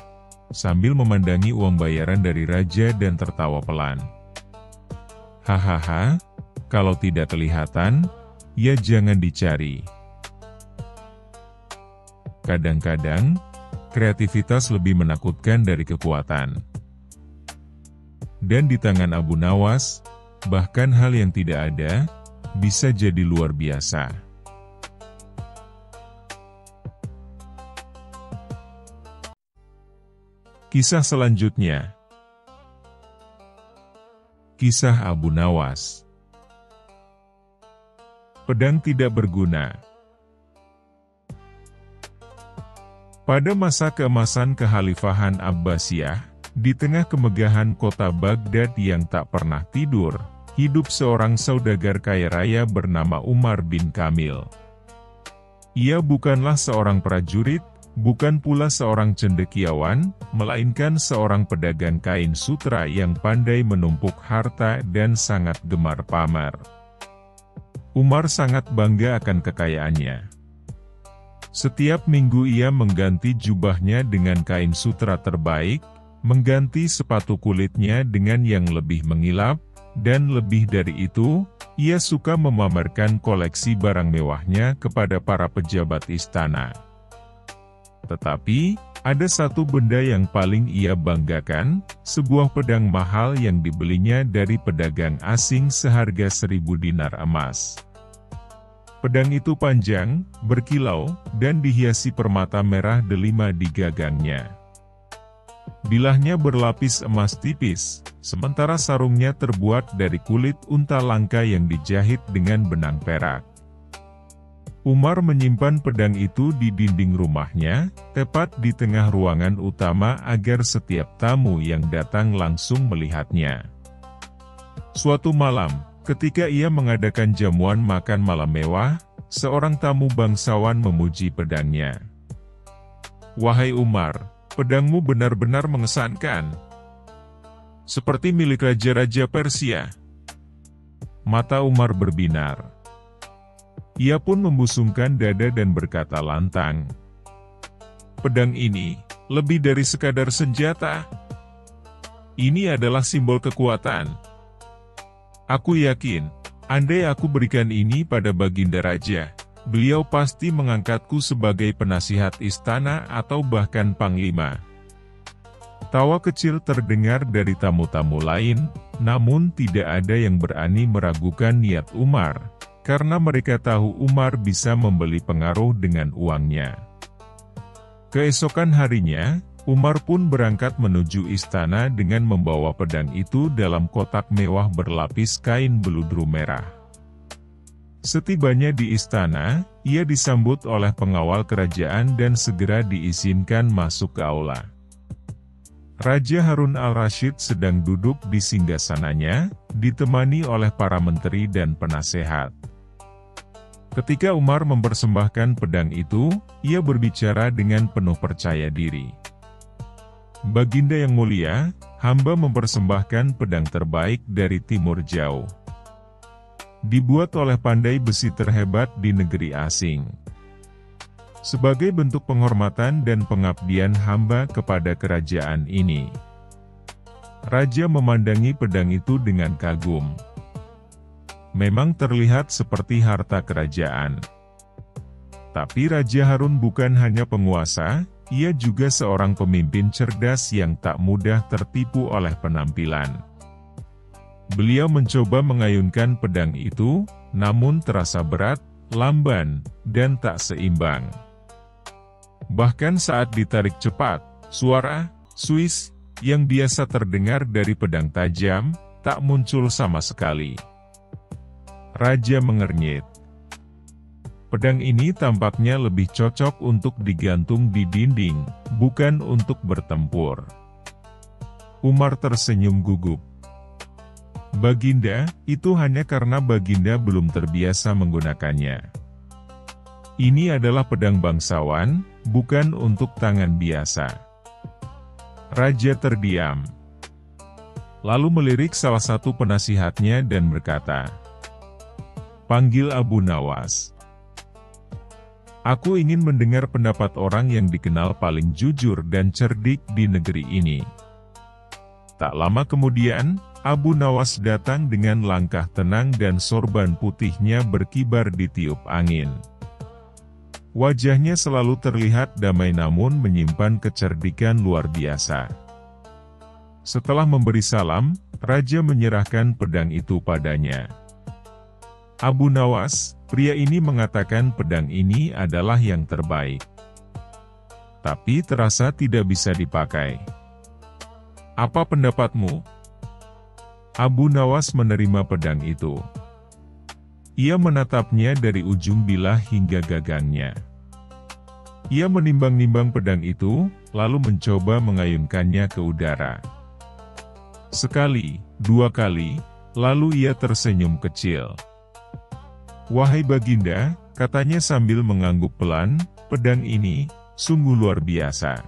sambil memandangi uang bayaran dari raja dan tertawa pelan. Hahaha, kalau tidak kelihatan, ya jangan dicari. Kadang-kadang, kreativitas lebih menakutkan dari kekuatan. Dan di tangan Abu Nawas, bahkan hal yang tidak ada, bisa jadi luar biasa. Kisah selanjutnya. Kisah Abu Nawas. Pedang tidak berguna. Pada masa keemasan kekhalifahan Abbasiyah, di tengah kemegahan kota Baghdad yang tak pernah tidur, hidup seorang saudagar kaya raya bernama Umar bin Kamil. Ia bukanlah seorang prajurit, bukan pula seorang cendekiawan, melainkan seorang pedagang kain sutra yang pandai menumpuk harta dan sangat gemar pamer. Umar sangat bangga akan kekayaannya. Setiap minggu ia mengganti jubahnya dengan kain sutra terbaik, mengganti sepatu kulitnya dengan yang lebih mengilap, dan lebih dari itu, ia suka memamerkan koleksi barang mewahnya kepada para pejabat istana. Tetapi, ada satu benda yang paling ia banggakan, sebuah pedang mahal yang dibelinya dari pedagang asing seharga 1.000 dinar emas. Pedang itu panjang, berkilau, dan dihiasi permata merah delima di gagangnya. Bilahnya berlapis emas tipis, sementara sarungnya terbuat dari kulit unta langka yang dijahit dengan benang perak. Umar menyimpan pedang itu di dinding rumahnya, tepat di tengah ruangan utama agar setiap tamu yang datang langsung melihatnya. Suatu malam, ketika ia mengadakan jamuan makan malam mewah, seorang tamu bangsawan memuji pedangnya. "Wahai Umar, pedangmu benar-benar mengesankan. Seperti milik raja-raja Persia." Mata Umar berbinar. Ia pun membusungkan dada dan berkata lantang, "Pedang ini, lebih dari sekadar senjata. Ini adalah simbol kekuatan. Aku yakin, andai aku berikan ini pada Baginda Raja, beliau pasti mengangkatku sebagai penasihat istana atau bahkan panglima." Tawa kecil terdengar dari tamu-tamu lain, namun tidak ada yang berani meragukan niat Umar, karena mereka tahu Umar bisa membeli pengaruh dengan uangnya. Keesokan harinya, Umar pun berangkat menuju istana dengan membawa pedang itu dalam kotak mewah berlapis kain beludru merah. Setibanya di istana, ia disambut oleh pengawal kerajaan dan segera diizinkan masuk ke aula. Raja Harun al-Rasyid sedang duduk di singgasananya, ditemani oleh para menteri dan penasehat. Ketika Umar mempersembahkan pedang itu, ia berbicara dengan penuh percaya diri. "Baginda yang mulia, hamba mempersembahkan pedang terbaik dari timur jauh. Dibuat oleh pandai besi terhebat di negeri asing. Sebagai bentuk penghormatan dan pengabdian hamba kepada kerajaan ini." Raja memandangi pedang itu dengan kagum. Memang terlihat seperti harta kerajaan. Tapi Raja Harun bukan hanya penguasa, ia juga seorang pemimpin cerdas yang tak mudah tertipu oleh penampilan. Beliau mencoba mengayunkan pedang itu, namun terasa berat, lamban, dan tak seimbang. Bahkan saat ditarik cepat, suara "suis" yang biasa terdengar dari pedang tajam, tak muncul sama sekali. Raja mengernyit. Pedang ini tampaknya lebih cocok untuk digantung di dinding, bukan untuk bertempur. Umar tersenyum gugup. Baginda, itu hanya karena Baginda belum terbiasa menggunakannya. Ini adalah pedang bangsawan, bukan untuk tangan biasa. Raja terdiam. Lalu melirik salah satu penasihatnya dan berkata, "Panggil Abu Nawas. Aku ingin mendengar pendapat orang yang dikenal paling jujur dan cerdik di negeri ini." Tak lama kemudian, Abu Nawas datang dengan langkah tenang dan sorban putihnya berkibar ditiup angin. Wajahnya selalu terlihat damai namun menyimpan kecerdikan luar biasa. Setelah memberi salam, Raja menyerahkan pedang itu padanya. Abu Nawas, pria ini mengatakan pedang ini adalah yang terbaik. Tapi terasa tidak bisa dipakai. Apa pendapatmu? Abu Nawas menerima pedang itu. Ia menatapnya dari ujung bilah hingga gagangnya. Ia menimbang-nimbang pedang itu, lalu mencoba mengayunkannya ke udara. Sekali, dua kali, lalu ia tersenyum kecil. "Wahai Baginda," katanya sambil mengangguk pelan, "pedang ini, sungguh luar biasa.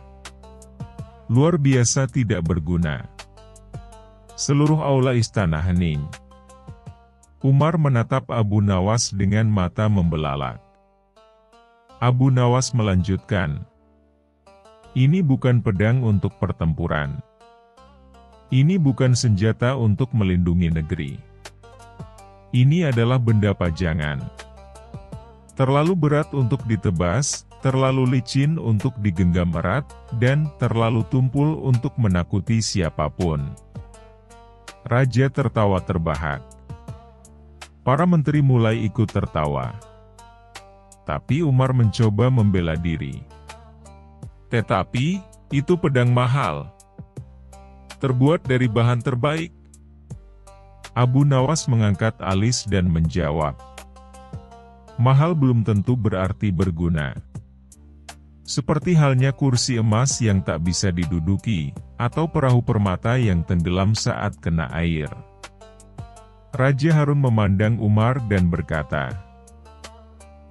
Luar biasa tidak berguna." Seluruh aula istana hening. Umar menatap Abu Nawas dengan mata membelalak. Abu Nawas melanjutkan, "Ini bukan pedang untuk pertempuran. Ini bukan senjata untuk melindungi negeri. Ini adalah benda pajangan. Terlalu berat untuk ditebas, terlalu licin untuk digenggam erat, dan terlalu tumpul untuk menakuti siapapun." Raja tertawa terbahak. Para menteri mulai ikut tertawa. Tapi Umar mencoba membela diri. "Tetapi, itu pedang mahal. Terbuat dari bahan terbaik." Abu Nawas mengangkat alis dan menjawab, "Mahal belum tentu berarti berguna. Seperti halnya kursi emas yang tak bisa diduduki, atau perahu permata yang tenggelam saat kena air." Raja Harun memandang Umar dan berkata,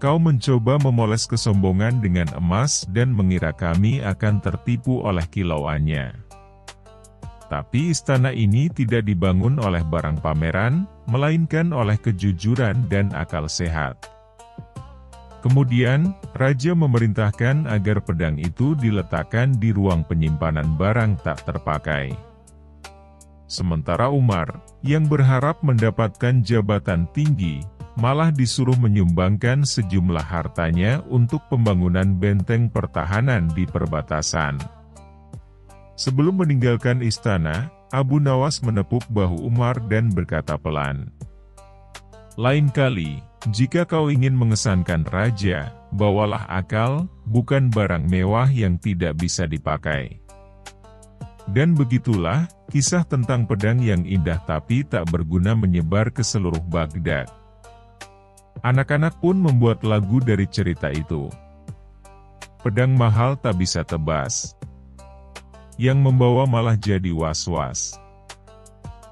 "Kau mencoba memoles kesombongan dengan emas dan mengira kami akan tertipu oleh kilauannya. Tapi istana ini tidak dibangun oleh barang pameran, melainkan oleh kejujuran dan akal sehat." Kemudian, Raja memerintahkan agar pedang itu diletakkan di ruang penyimpanan barang tak terpakai. Sementara Umar, yang berharap mendapatkan jabatan tinggi, malah disuruh menyumbangkan sejumlah hartanya untuk pembangunan benteng pertahanan di perbatasan. Sebelum meninggalkan istana, Abu Nawas menepuk bahu Umar dan berkata pelan, "Lain kali, jika kau ingin mengesankan raja, bawalah akal, bukan barang mewah yang tidak bisa dipakai." Dan begitulah, kisah tentang pedang yang indah tapi tak berguna menyebar ke seluruh Baghdad. Anak-anak pun membuat lagu dari cerita itu. Pedang mahal tak bisa tebas. Yang membawa malah jadi was-was.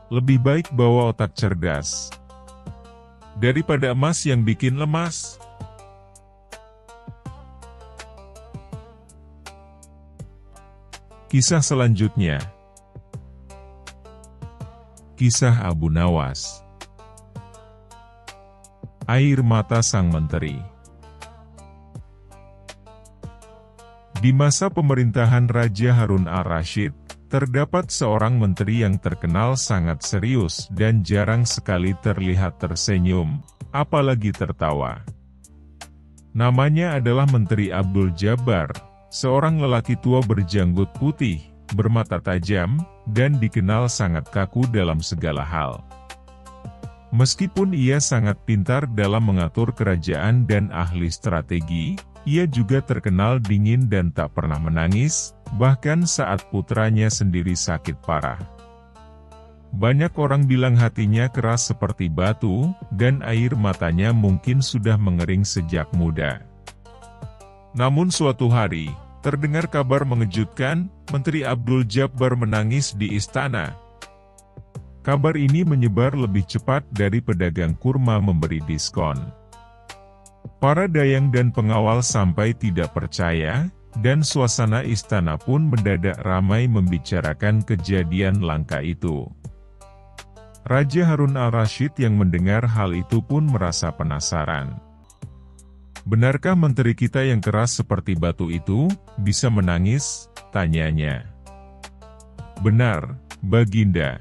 Lebih baik bawa otak cerdas daripada emas yang bikin lemas. Kisah selanjutnya. Kisah Abu Nawas. Air mata sang menteri. Di masa pemerintahan Raja Harun al-Rashid, terdapat seorang menteri yang terkenal sangat serius dan jarang sekali terlihat tersenyum, apalagi tertawa. Namanya adalah Menteri Abdul Jabbar, seorang lelaki tua berjanggut putih, bermata tajam, dan dikenal sangat kaku dalam segala hal. Meskipun ia sangat pintar dalam mengatur kerajaan dan ahli strategi, ia juga terkenal dingin dan tak pernah menangis, bahkan saat putranya sendiri sakit parah. Banyak orang bilang hatinya keras seperti batu, dan air matanya mungkin sudah mengering sejak muda. Namun suatu hari, terdengar kabar mengejutkan, Menteri Abdul Jabbar menangis di istana. Kabar ini menyebar lebih cepat dari pedagang kurma memberi diskon. Para dayang dan pengawal sampai tidak percaya, dan suasana istana pun mendadak ramai membicarakan kejadian langka itu. Raja Harun al-Rasyid yang mendengar hal itu pun merasa penasaran. Benarkah menteri kita yang keras seperti batu itu bisa menangis? Tanyanya. Benar, Baginda.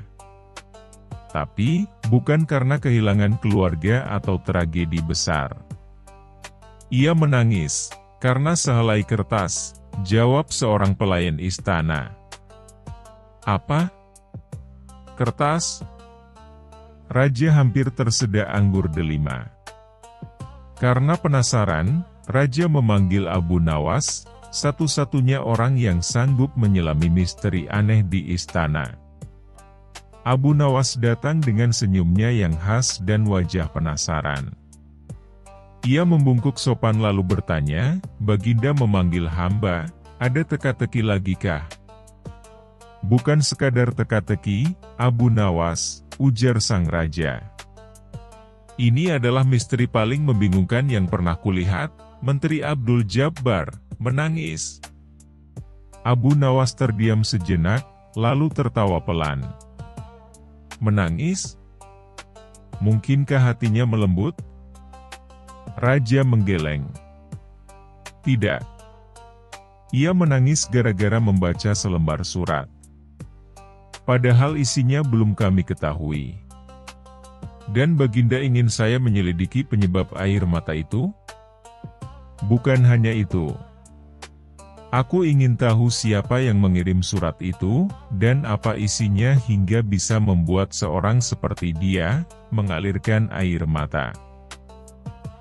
Tapi, bukan karena kehilangan keluarga atau tragedi besar. Ia menangis, karena sehelai kertas, jawab seorang pelayan istana. Apa? Kertas? Raja hampir tersedak anggur delima. Karena penasaran, Raja memanggil Abu Nawas, satu-satunya orang yang sanggup menyelami misteri aneh di istana. Abu Nawas datang dengan senyumnya yang khas dan wajah penasaran. Ia membungkuk sopan lalu bertanya, Baginda memanggil hamba, ada teka-teki lagi kah? Bukan sekadar teka-teki, Abu Nawas, ujar sang raja. Ini adalah misteri paling membingungkan yang pernah kulihat, Menteri Abdul Jabbar, menangis. Abu Nawas terdiam sejenak, lalu tertawa pelan. Menangis? Mungkinkah hatinya melembut? Raja menggeleng. Tidak. Ia menangis gara-gara membaca selembar surat. Padahal isinya belum kami ketahui. Dan Baginda ingin saya menyelidiki penyebab air mata itu? Bukan hanya itu. Aku ingin tahu siapa yang mengirim surat itu, dan apa isinya hingga bisa membuat seorang seperti dia, mengalirkan air mata.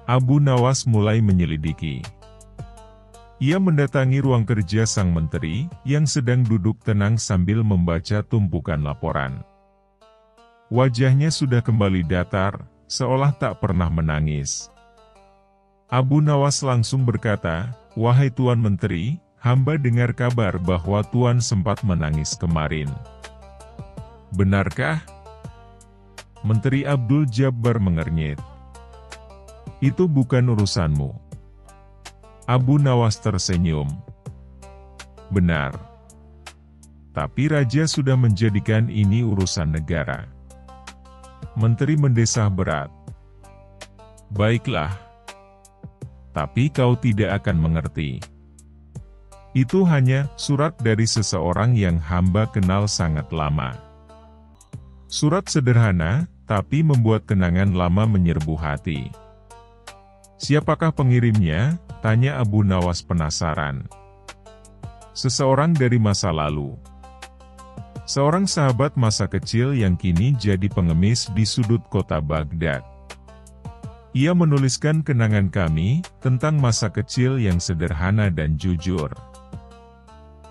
Abu Nawas mulai menyelidiki. Ia mendatangi ruang kerja sang menteri, yang sedang duduk tenang sambil membaca tumpukan laporan. Wajahnya sudah kembali datar, seolah tak pernah menangis. Abu Nawas langsung berkata, Wahai Tuan Menteri, hamba dengar kabar bahwa Tuan sempat menangis kemarin. Benarkah? Menteri Abdul Jabbar mengernyit. Itu bukan urusanmu. Abu Nawas tersenyum. Benar. Tapi Raja sudah menjadikan ini urusan negara. Menteri mendesah berat. Baiklah. Tapi kau tidak akan mengerti. Itu hanya surat dari seseorang yang hamba kenal sangat lama. Surat sederhana, tapi membuat kenangan lama menyerbu hati. Siapakah pengirimnya? Tanya Abu Nawas penasaran. Seseorang dari masa lalu. Seorang sahabat masa kecil yang kini jadi pengemis di sudut kota Baghdad. Ia menuliskan kenangan kami, tentang masa kecil yang sederhana dan jujur.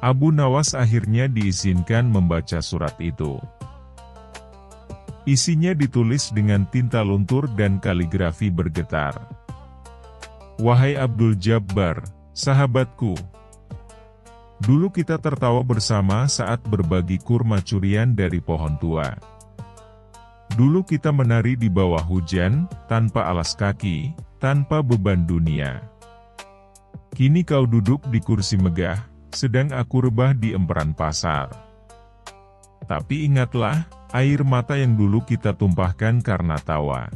Abu Nawas akhirnya diizinkan membaca surat itu. Isinya ditulis dengan tinta luntur dan kaligrafi bergetar. Wahai Abdul Jabbar, sahabatku. Dulu kita tertawa bersama saat berbagi kurma curian dari pohon tua. Dulu kita menari di bawah hujan, tanpa alas kaki, tanpa beban dunia. Kini kau duduk di kursi megah, sedang aku rebah di emperan pasar. Tapi ingatlah, air mata yang dulu kita tumpahkan karena tawa.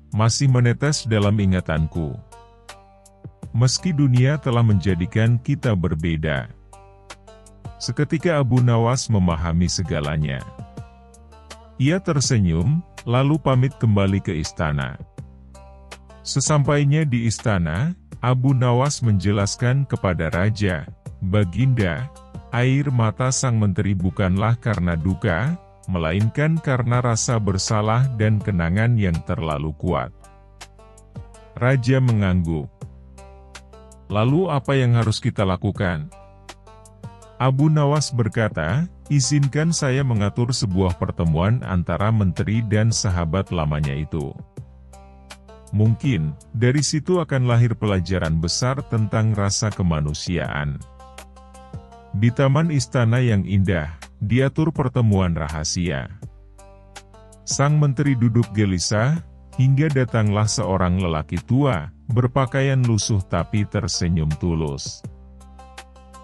Masih menetes dalam ingatanku. Meski dunia telah menjadikan kita berbeda. Seketika Abu Nawas memahami segalanya. Ia tersenyum, lalu pamit kembali ke istana. Sesampainya di istana, Abu Nawas menjelaskan kepada Raja, Baginda, air mata sang menteri bukanlah karena duka, melainkan karena rasa bersalah dan kenangan yang terlalu kuat. Raja mengangguk. Lalu apa yang harus kita lakukan? Abu Nawas berkata, izinkan saya mengatur sebuah pertemuan antara menteri dan sahabat lamanya itu. Mungkin, dari situ akan lahir pelajaran besar tentang rasa kemanusiaan. Di taman istana yang indah, diatur pertemuan rahasia. Sang menteri duduk gelisah, hingga datanglah seorang lelaki tua, berpakaian lusuh tapi tersenyum tulus.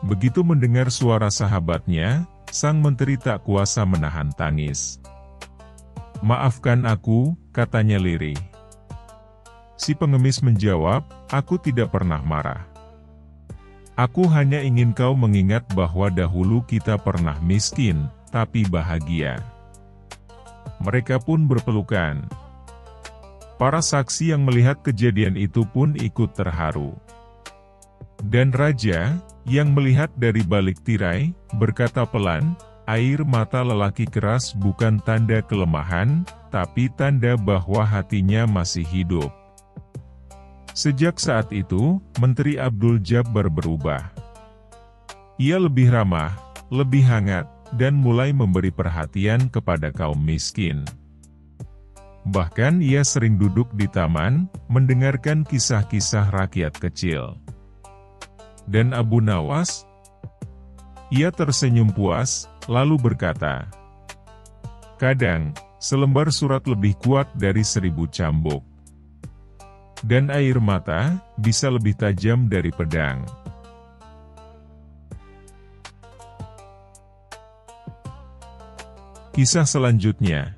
Begitu mendengar suara sahabatnya, sang menteri tak kuasa menahan tangis. "Maafkan aku," katanya lirih. Si pengemis menjawab, "Aku tidak pernah marah. Aku hanya ingin kau mengingat bahwa dahulu kita pernah miskin, tapi bahagia." Mereka pun berpelukan. Para saksi yang melihat kejadian itu pun ikut terharu. Dan raja, yang melihat dari balik tirai, berkata pelan, "Air mata lelaki keras bukan tanda kelemahan, tapi tanda bahwa hatinya masih hidup." Sejak saat itu, Menteri Abdul Jabbar berubah. Ia lebih ramah, lebih hangat, dan mulai memberi perhatian kepada kaum miskin. Bahkan ia sering duduk di taman, mendengarkan kisah-kisah rakyat kecil. Dan Abu Nawas? Ia tersenyum puas, lalu berkata, "Kadang, selembar surat lebih kuat dari 1000 cambuk. Dan air mata, bisa lebih tajam dari pedang." Kisah selanjutnya.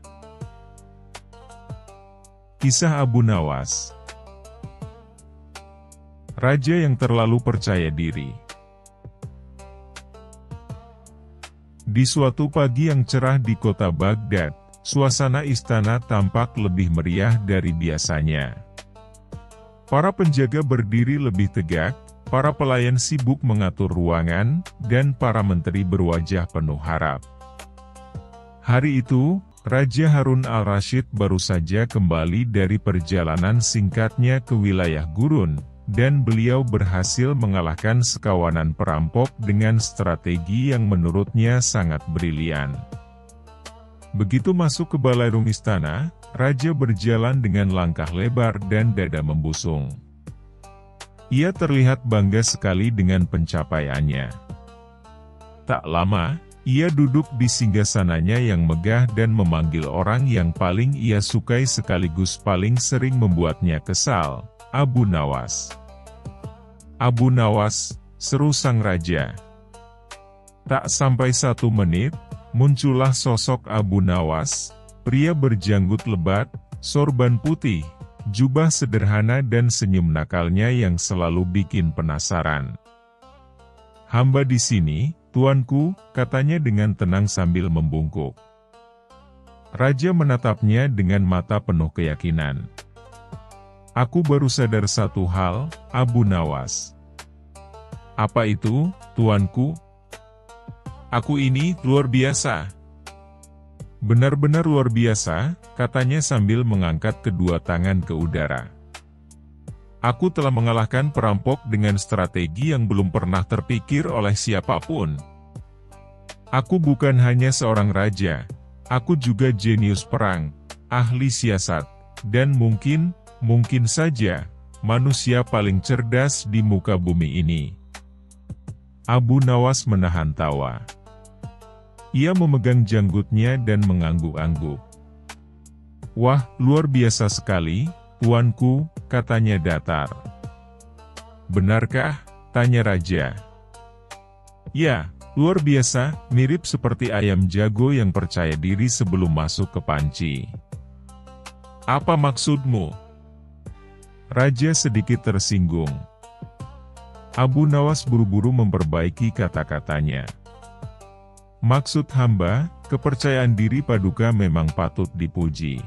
Kisah Abu Nawas. Raja yang terlalu percaya diri. Di suatu pagi yang cerah di kota Baghdad, suasana istana tampak lebih meriah dari biasanya. Para penjaga berdiri lebih tegak, para pelayan sibuk mengatur ruangan, dan para menteri berwajah penuh harap. Hari itu, Raja Harun al-Rashid baru saja kembali dari perjalanan singkatnya ke wilayah gurun, dan beliau berhasil mengalahkan sekawanan perampok dengan strategi yang menurutnya sangat brilian. Begitu masuk ke balairung istana, Raja berjalan dengan langkah lebar dan dada membusung. Ia terlihat bangga sekali dengan pencapaiannya. Tak lama, ia duduk di singgasananya yang megah dan memanggil orang yang paling ia sukai sekaligus paling sering membuatnya kesal, "Abu Nawas." "Abu Nawas," seru sang raja. Tak sampai 1 menit, muncullah sosok Abu Nawas, pria berjanggut lebat, sorban putih, jubah sederhana dan senyum nakalnya yang selalu bikin penasaran. "Hamba di sini, tuanku," katanya dengan tenang sambil membungkuk. Raja menatapnya dengan mata penuh keyakinan. "Aku baru sadar satu hal, Abu Nawas." "Apa itu, tuanku?" "Aku ini luar biasa." "Benar-benar luar biasa," katanya sambil mengangkat kedua tangan ke udara. "Aku telah mengalahkan perampok dengan strategi yang belum pernah terpikir oleh siapapun. Aku bukan hanya seorang raja, aku juga jenius perang, ahli siasat, dan mungkin saja, manusia paling cerdas di muka bumi ini." Abu Nawas menahan tawa. Ia memegang janggutnya dan mengangguk-angguk. "Wah, luar biasa sekali, tuanku," katanya datar. "Benarkah?" tanya raja. "Ya, luar biasa, mirip seperti ayam jago yang percaya diri sebelum masuk ke panci." "Apa maksudmu?" Raja sedikit tersinggung. Abu Nawas buru-buru memperbaiki kata-katanya. "Maksud hamba, kepercayaan diri Paduka memang patut dipuji.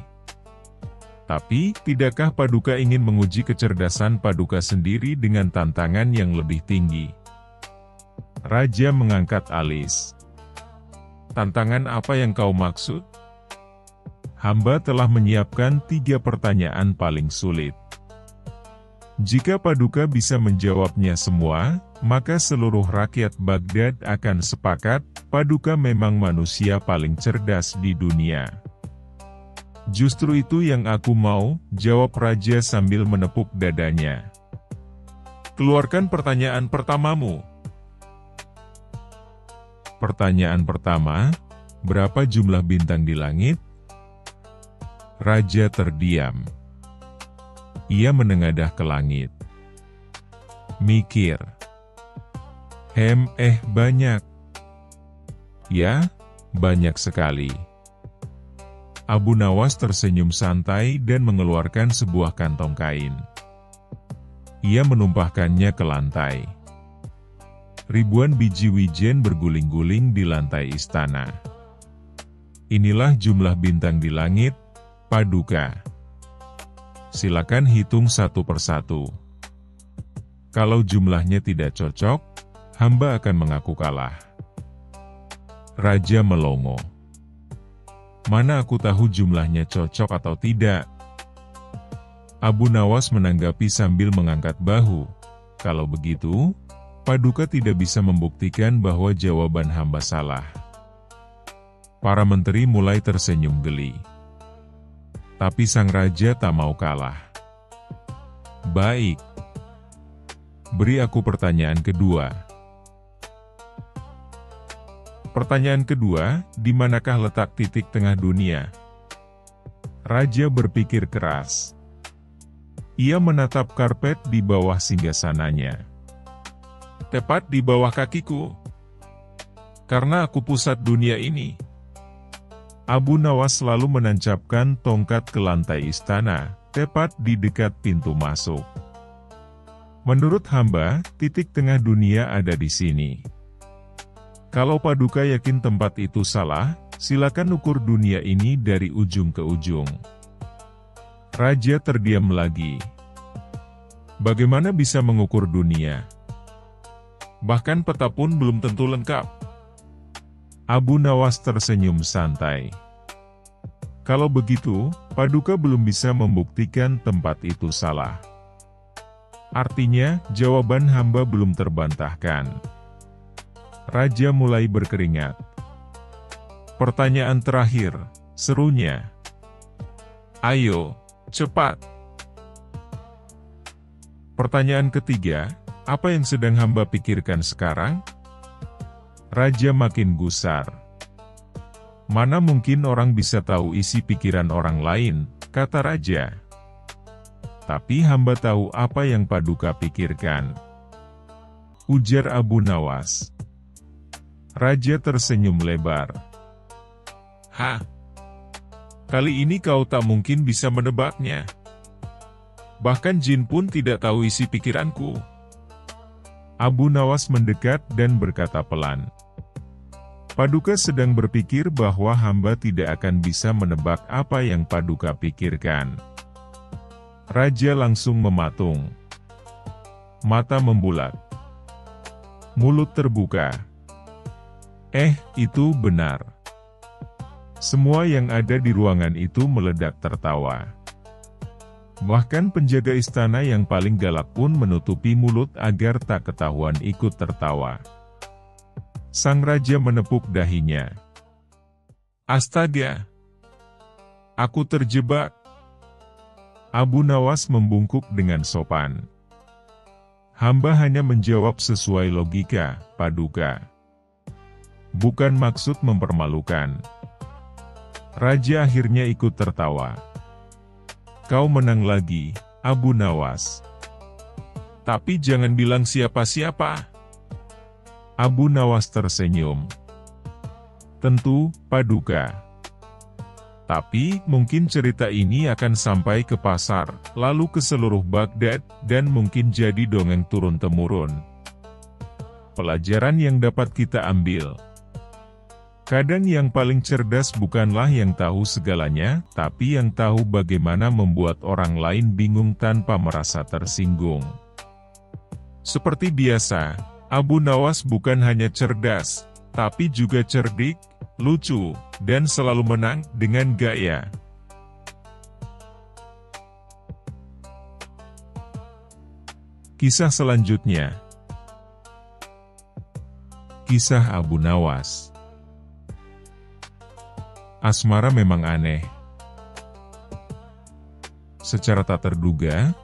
Tapi, tidakkah Paduka ingin menguji kecerdasan Paduka sendiri dengan tantangan yang lebih tinggi?" Raja mengangkat alis. "Tantangan apa yang kau maksud?" "Hamba telah menyiapkan 3 pertanyaan paling sulit. Jika Paduka bisa menjawabnya semua, maka seluruh rakyat Baghdad akan sepakat, Paduka memang manusia paling cerdas di dunia. Justru itu yang aku mau, jawab raja sambil menepuk dadanya. Keluarkan pertanyaan pertamamu. Pertanyaan pertama, berapa jumlah bintang di langit? Raja terdiam. Ia menengadah ke langit. Mikir. Banyak. Ya, banyak sekali. Abu Nawas tersenyum santai dan mengeluarkan sebuah kantong kain. Ia menumpahkannya ke lantai. Ribuan biji wijen berguling-guling di lantai istana. Inilah jumlah bintang di langit, Paduka. Silakan hitung satu persatu. Kalau jumlahnya tidak cocok, hamba akan mengaku kalah. Raja melongo. Mana aku tahu jumlahnya cocok atau tidak? Abu Nawas menanggapi sambil mengangkat bahu. Kalau begitu, Paduka tidak bisa membuktikan bahwa jawaban hamba salah. Para menteri mulai tersenyum geli. Tapi sang raja tak mau kalah. Baik. Beri aku pertanyaan kedua. Pertanyaan kedua, di manakah letak titik tengah dunia? Raja berpikir keras. Ia menatap karpet di bawah singgasananya. Tepat di bawah kakiku. Karena aku pusat dunia ini. Abu Nawas selalu menancapkan tongkat ke lantai istana, tepat di dekat pintu masuk. Menurut hamba, titik tengah dunia ada di sini. Kalau Paduka yakin tempat itu salah, silakan ukur dunia ini dari ujung ke ujung. Raja terdiam lagi. Bagaimana bisa mengukur dunia? Bahkan peta pun belum tentu lengkap. Abu Nawas tersenyum santai. Kalau begitu, Paduka belum bisa membuktikan tempat itu salah. Artinya, jawaban hamba belum terbantahkan. Raja mulai berkeringat. Pertanyaan terakhir, serunya. Ayo, cepat. Pertanyaan ketiga, apa yang sedang hamba pikirkan sekarang? Raja makin gusar. Mana mungkin orang bisa tahu isi pikiran orang lain, kata raja. Tapi hamba tahu apa yang Paduka pikirkan. Ujar Abu Nawas. Raja tersenyum lebar. Hah? Kali ini kau tak mungkin bisa menebaknya. Bahkan jin pun tidak tahu isi pikiranku. Abu Nawas mendekat dan berkata pelan. Paduka sedang berpikir bahwa hamba tidak akan bisa menebak apa yang Paduka pikirkan. Raja langsung mematung. Mata membulat. Mulut terbuka. Itu benar. Semua yang ada di ruangan itu meledak tertawa. Bahkan penjaga istana yang paling galak pun menutupi mulut agar tak ketahuan ikut tertawa. Sang raja menepuk dahinya. Astaga! Aku terjebak. Abu Nawas membungkuk dengan sopan. Hamba hanya menjawab sesuai logika, Paduka. Bukan maksud mempermalukan. Raja akhirnya ikut tertawa. Kau menang lagi, Abu Nawas. Tapi jangan bilang siapa-siapa. Abu Nawas tersenyum. Tentu, Paduka. Tapi, mungkin cerita ini akan sampai ke pasar, lalu ke seluruh Baghdad, dan mungkin jadi dongeng turun-temurun. Pelajaran yang dapat kita ambil. Kadang yang paling cerdas bukanlah yang tahu segalanya, tapi yang tahu bagaimana membuat orang lain bingung tanpa merasa tersinggung. Seperti biasa, Abu Nawas bukan hanya cerdas, tapi juga cerdik, lucu, dan selalu menang dengan gaya. Kisah selanjutnya. Kisah Abu Nawas. Asmara memang aneh. Secara tak terduga,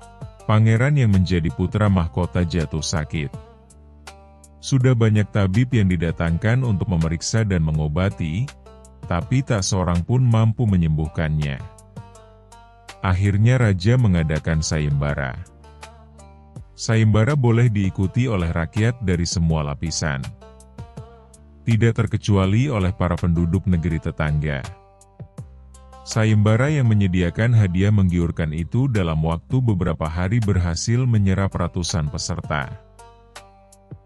pangeran yang menjadi putra mahkota jatuh sakit. Sudah banyak tabib yang didatangkan untuk memeriksa dan mengobati, tapi tak seorang pun mampu menyembuhkannya. Akhirnya raja mengadakan sayembara. Sayembara boleh diikuti oleh rakyat dari semua lapisan. Tidak terkecuali oleh para penduduk negeri tetangga. Sayembara yang menyediakan hadiah menggiurkan itu dalam waktu beberapa hari berhasil menyerap ratusan peserta.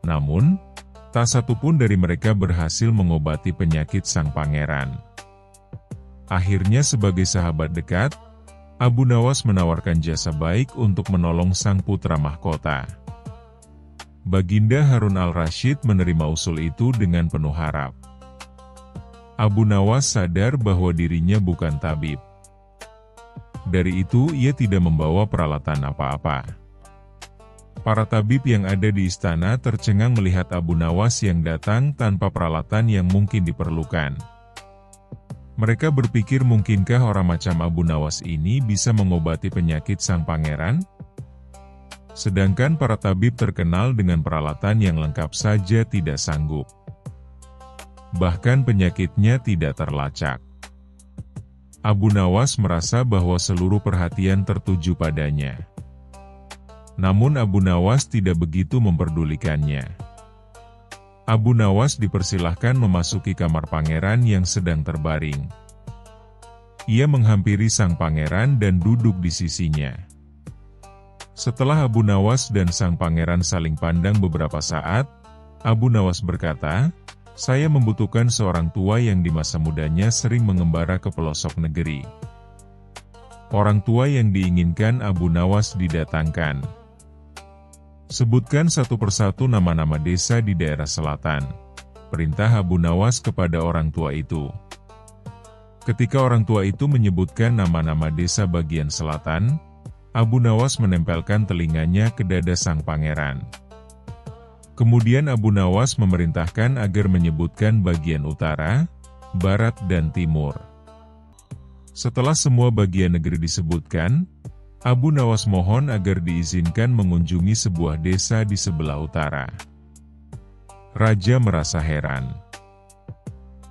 Namun, tak satu pun dari mereka berhasil mengobati penyakit sang pangeran. Akhirnya sebagai sahabat dekat, Abu Nawas menawarkan jasa baik untuk menolong sang putra mahkota. Baginda Harun al-Rasyid menerima usul itu dengan penuh harap. Abu Nawas sadar bahwa dirinya bukan tabib. Dari itu ia tidak membawa peralatan apa-apa. Para tabib yang ada di istana tercengang melihat Abu Nawas yang datang tanpa peralatan yang mungkin diperlukan. Mereka berpikir mungkinkah orang macam Abu Nawas ini bisa mengobati penyakit sang pangeran? Sedangkan para tabib terkenal dengan peralatan yang lengkap saja tidak sanggup. Bahkan penyakitnya tidak terlacak. Abu Nawas merasa bahwa seluruh perhatian tertuju padanya. Namun Abu Nawas tidak begitu memperdulikannya. Abu Nawas dipersilahkan memasuki kamar pangeran yang sedang terbaring. Ia menghampiri sang pangeran dan duduk di sisinya. Setelah Abu Nawas dan sang pangeran saling pandang beberapa saat, Abu Nawas berkata, "Saya membutuhkan seorang tua yang di masa mudanya sering mengembara ke pelosok negeri." Orang tua yang diinginkan Abu Nawas didatangkan. "Sebutkan satu persatu nama-nama desa di daerah selatan," perintah Abu Nawas kepada orang tua itu. Ketika orang tua itu menyebutkan nama-nama desa bagian selatan, Abu Nawas menempelkan telinganya ke dada sang pangeran. Kemudian Abu Nawas memerintahkan agar menyebutkan bagian utara, barat dan timur. Setelah semua bagian negeri disebutkan, Abu Nawas mohon agar diizinkan mengunjungi sebuah desa di sebelah utara. Raja merasa heran.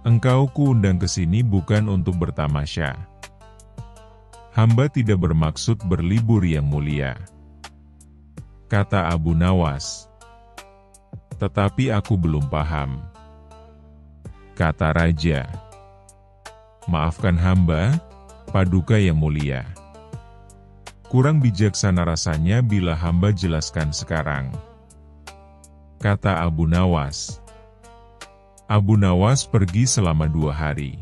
"Engkau kuundang ke sini bukan untuk bertamasya. Hamba tidak bermaksud berlibur yang mulia," kata Abu Nawas. "Tetapi aku belum paham," kata raja. "Maafkan hamba, Paduka yang mulia. Kurang bijaksana rasanya bila hamba jelaskan sekarang," kata Abu Nawas. Abu Nawas pergi selama 2 hari.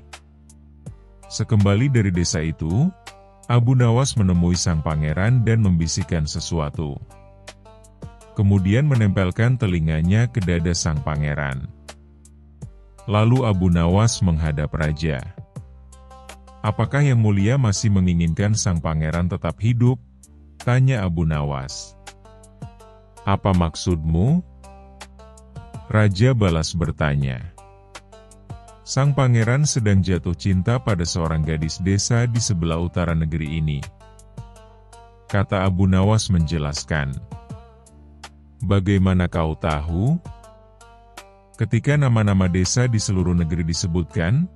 Sekembali dari desa itu, Abu Nawas menemui sang pangeran dan membisikkan sesuatu. Kemudian menempelkan telinganya ke dada sang pangeran. Lalu Abu Nawas menghadap raja. "Apakah yang mulia masih menginginkan sang pangeran tetap hidup?" tanya Abu Nawas. "Apa maksudmu?" Raja balas bertanya. "Sang pangeran sedang jatuh cinta pada seorang gadis desa di sebelah utara negeri ini," kata Abu Nawas menjelaskan. "Bagaimana kau tahu?" Ketika nama-nama desa di seluruh negeri disebutkan,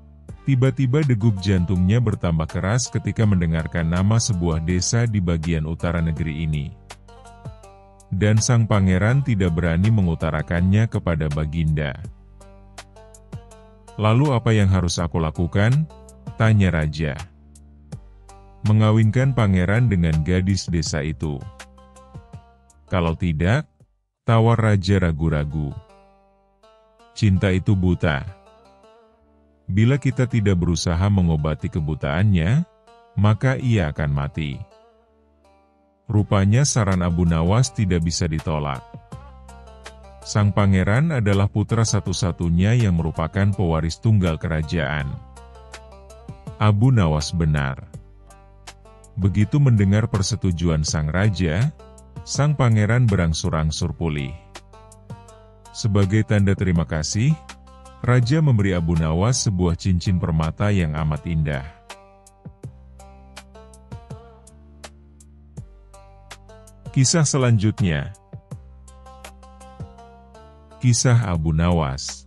tiba-tiba degup jantungnya bertambah keras ketika mendengarkan nama sebuah desa di bagian utara negeri ini. Dan sang pangeran tidak berani mengutarakannya kepada Baginda. "Lalu apa yang harus aku lakukan?" tanya raja. "Mengawinkan pangeran dengan gadis desa itu. Kalau tidak," tawar raja ragu-ragu. "Cinta itu buta. Bila kita tidak berusaha mengobati kebutaannya, maka ia akan mati." Rupanya saran Abu Nawas tidak bisa ditolak. Sang pangeran adalah putra satu-satunya yang merupakan pewaris tunggal kerajaan. Abu Nawas benar. Begitu mendengar persetujuan sang raja, Sang pangeran berangsur-angsur pulih. Sebagai tanda terima kasih, Raja memberi Abu Nawas sebuah cincin permata yang amat indah. Kisah selanjutnya. Kisah Abu Nawas.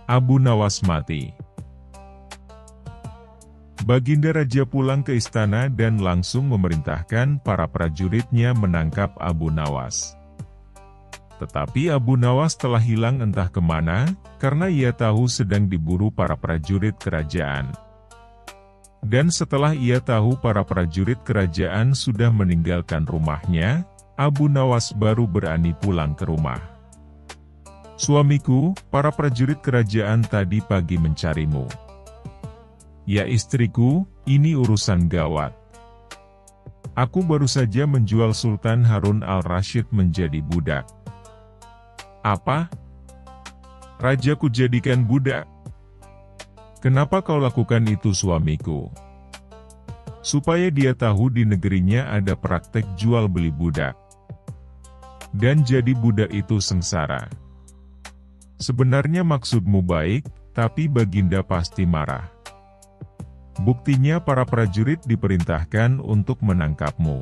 Abu Nawas mati. Baginda Raja pulang ke istana dan langsung memerintahkan para prajuritnya menangkap Abu Nawas. Tetapi Abu Nawas telah hilang entah kemana, karena ia tahu sedang diburu para prajurit kerajaan. Dan setelah ia tahu para prajurit kerajaan sudah meninggalkan rumahnya, Abu Nawas baru berani pulang ke rumah. "Suamiku, para prajurit kerajaan tadi pagi mencarimu." "Ya istriku, ini urusan gawat. Aku baru saja menjual Sultan Harun al-Rasyid menjadi budak." "Apa? Rajaku jadikan budak? Kenapa kau lakukan itu suamiku?" "Supaya dia tahu di negerinya ada praktek jual beli budak. Dan jadi budak itu sengsara. Sebenarnya maksudmu baik, tapi Baginda pasti marah. Buktinya para prajurit diperintahkan untuk menangkapmu.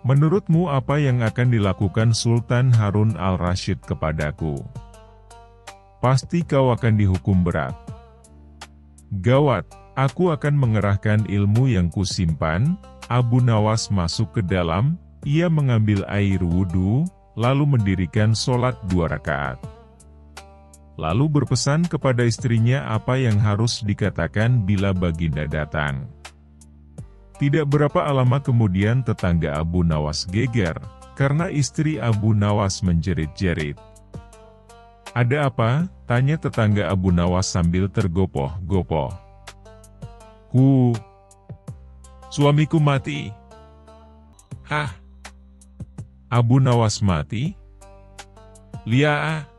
Menurutmu apa yang akan dilakukan Sultan Harun al-Rasyid kepadaku? Pasti kau akan dihukum berat." "Gawat, aku akan mengerahkan ilmu yang kusimpan." Abu Nawas masuk ke dalam, ia mengambil air wudhu, lalu mendirikan sholat 2 rakaat. Lalu berpesan kepada istrinya apa yang harus dikatakan bila Baginda datang. Tidak berapa lama kemudian tetangga Abu Nawas geger, karena istri Abu Nawas menjerit-jerit. "Ada apa?" tanya tetangga Abu Nawas sambil tergopoh-gopoh. Suamiku mati." "Hah? Abu Nawas mati? Lihat."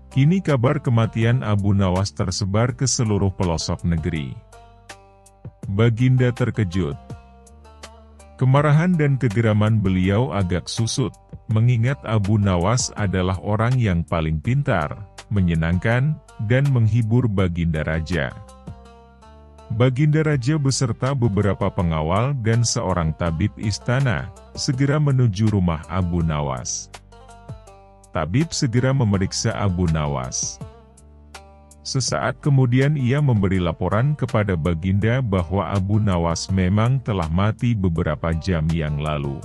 Kini kabar kematian Abu Nawas tersebar ke seluruh pelosok negeri. Baginda terkejut. Kemarahan dan kegeraman beliau agak susut, mengingat Abu Nawas adalah orang yang paling pintar, menyenangkan, dan menghibur Baginda Raja. Baginda Raja beserta beberapa pengawal dan seorang tabib istana, segera menuju rumah Abu Nawas. Tabib segera memeriksa Abu Nawas. Sesaat kemudian ia memberi laporan kepada Baginda bahwa Abu Nawas memang telah mati beberapa jam yang lalu.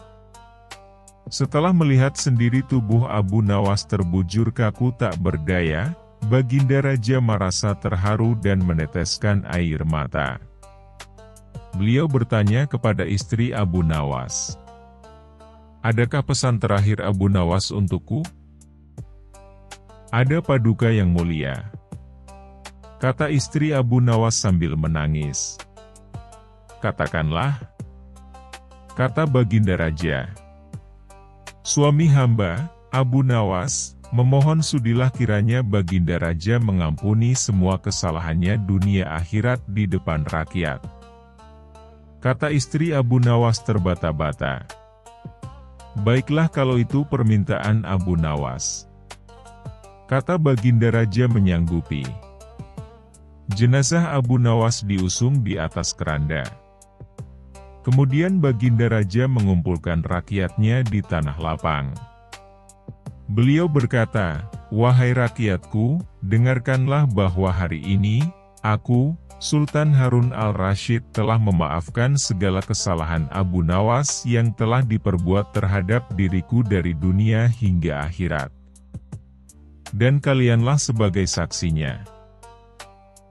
Setelah melihat sendiri tubuh Abu Nawas terbujur kaku tak berdaya, Baginda Raja merasa terharu dan meneteskan air mata. Beliau bertanya kepada istri Abu Nawas, "Adakah pesan terakhir Abu Nawas untukku?" "Ada Paduka yang mulia," kata istri Abu Nawas sambil menangis. "Katakanlah," kata Baginda Raja. "Suami hamba, Abu Nawas, memohon sudilah kiranya Baginda Raja mengampuni semua kesalahannya dunia akhirat di depan rakyat." Kata istri Abu Nawas terbata-bata. "Baiklah kalau itu permintaan Abu Nawas," kata Baginda Raja menyanggupi. Jenazah Abu Nawas diusung di atas keranda. Kemudian Baginda Raja mengumpulkan rakyatnya di tanah lapang. Beliau berkata, "Wahai rakyatku, dengarkanlah bahwa hari ini, aku, Sultan Harun al-Rasyid telah memaafkan segala kesalahan Abu Nawas yang telah diperbuat terhadap diriku dari dunia hingga akhirat. Dan kalianlah sebagai saksinya."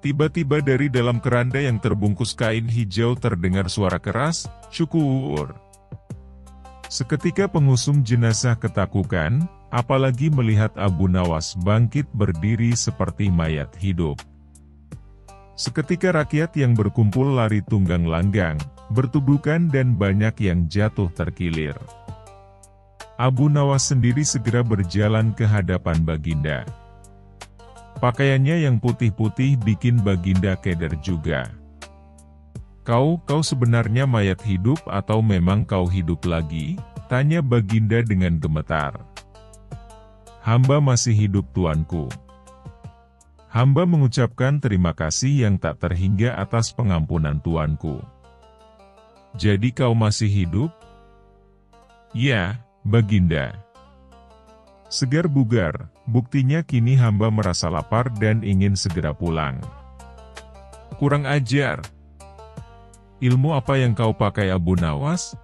Tiba-tiba dari dalam keranda yang terbungkus kain hijau terdengar suara keras, "Syukur." Seketika pengusung jenazah ketakukan, apalagi melihat Abu Nawas bangkit berdiri seperti mayat hidup. Seketika rakyat yang berkumpul lari tunggang langgang, bertubuhkan dan banyak yang jatuh terkilir. Abu Nawas sendiri segera berjalan ke hadapan Baginda. Pakaiannya yang putih-putih bikin Baginda keder juga. Kau sebenarnya mayat hidup atau memang kau hidup lagi? Tanya Baginda dengan gemetar. Hamba masih hidup tuanku. Hamba mengucapkan terima kasih yang tak terhingga atas pengampunan tuanku. Jadi kau masih hidup? Ya, Baginda. Segar bugar, buktinya kini hamba merasa lapar dan ingin segera pulang. Kurang ajar. Ilmu apa yang kau pakai Abu Nawas?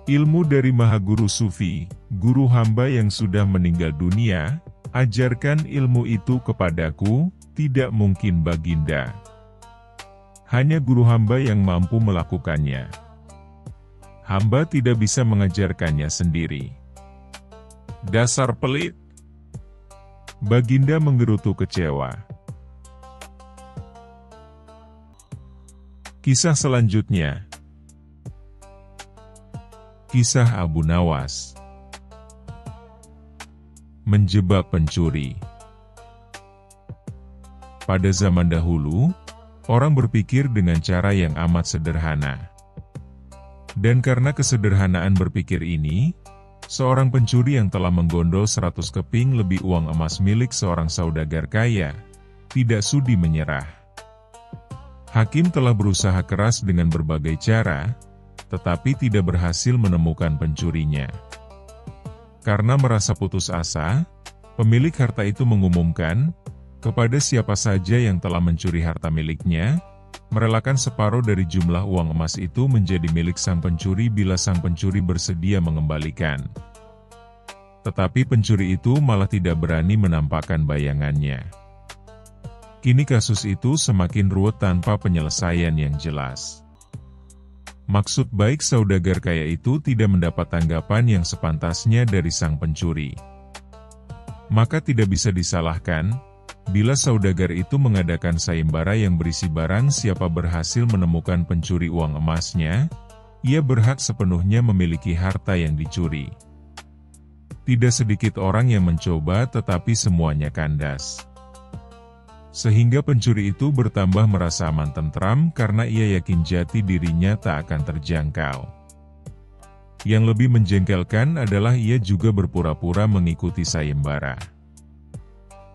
Ilmu dari Mahaguru Sufi, guru hamba yang sudah meninggal dunia, ajarkan ilmu itu kepadaku, tidak mungkin Baginda. Hanya guru hamba yang mampu melakukannya. Hamba tidak bisa mengajarkannya sendiri. Dasar pelit. Baginda menggerutu kecewa. Kisah selanjutnya. Kisah Abu Nawas. Menjebak pencuri. Pada zaman dahulu, orang berpikir dengan cara yang amat sederhana. Dan karena kesederhanaan berpikir ini, seorang pencuri yang telah menggondol 100 keping lebih uang emas milik seorang saudagar kaya, tidak sudi menyerah. Hakim telah berusaha keras dengan berbagai cara, tetapi tidak berhasil menemukan pencurinya. Karena merasa putus asa, pemilik harta itu mengumumkan, kepada siapa saja yang telah mencuri harta miliknya, merelakan separuh dari jumlah uang emas itu menjadi milik sang pencuri bila sang pencuri bersedia mengembalikan. Tetapi pencuri itu malah tidak berani menampakkan bayangannya. Kini kasus itu semakin ruwet tanpa penyelesaian yang jelas. Maksud baik saudagar kaya itu tidak mendapat tanggapan yang sepantasnya dari sang pencuri. Maka tidak bisa disalahkan, bila saudagar itu mengadakan sayembara yang berisi barang siapa berhasil menemukan pencuri uang emasnya, ia berhak sepenuhnya memiliki harta yang dicuri. Tidak sedikit orang yang mencoba tetapi semuanya kandas. Sehingga pencuri itu bertambah merasa aman tentram karena ia yakin jati dirinya tak akan terjangkau. Yang lebih menjengkelkan adalah ia juga berpura-pura mengikuti sayembara.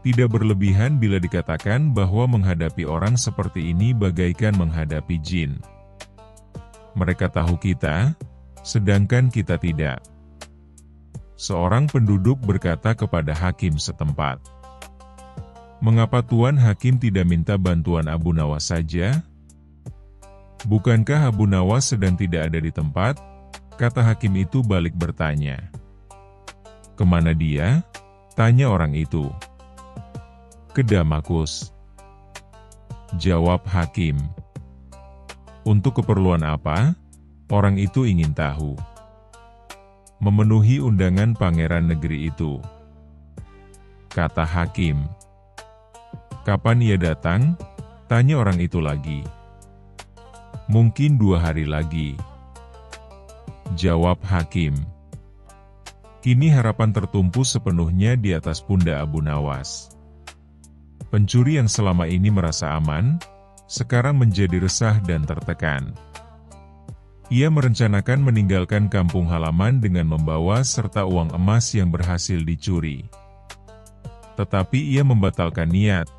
Tidak berlebihan bila dikatakan bahwa menghadapi orang seperti ini bagaikan menghadapi jin. Mereka tahu kita, sedangkan kita tidak. Seorang penduduk berkata kepada hakim setempat, "Mengapa Tuan Hakim tidak minta bantuan Abu Nawas saja?" "Bukankah Abu Nawas sedang tidak ada di tempat?" kata hakim itu balik bertanya. "Kemana dia?" tanya orang itu. "Ke Damaskus," jawab hakim. "Untuk keperluan apa?" orang itu ingin tahu. "Memenuhi undangan pangeran negeri itu," kata hakim. "Kapan ia datang?" tanya orang itu lagi. "Mungkin 2 hari lagi," jawab hakim. Kini harapan tertumpu sepenuhnya di atas pundak Abu Nawas. Pencuri yang selama ini merasa aman, sekarang menjadi resah dan tertekan. Ia merencanakan meninggalkan kampung halaman dengan membawa serta uang emas yang berhasil dicuri. Tetapi ia membatalkan niat,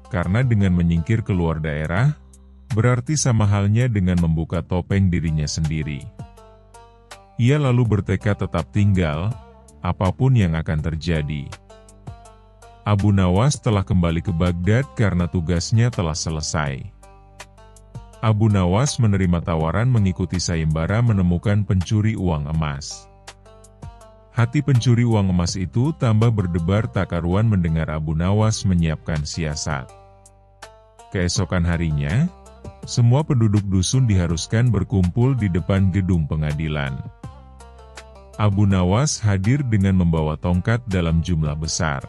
karena dengan menyingkir keluar daerah, berarti sama halnya dengan membuka topeng dirinya sendiri. Ia lalu bertekad tetap tinggal, apapun yang akan terjadi. Abu Nawas telah kembali ke Baghdad karena tugasnya telah selesai. Abu Nawas menerima tawaran mengikuti sayembara menemukan pencuri uang emas. Hati pencuri uang emas itu tambah berdebar tak karuan mendengar Abu Nawas menyiapkan siasat. Keesokan harinya, semua penduduk dusun diharuskan berkumpul di depan gedung pengadilan. Abu Nawas hadir dengan membawa tongkat dalam jumlah besar.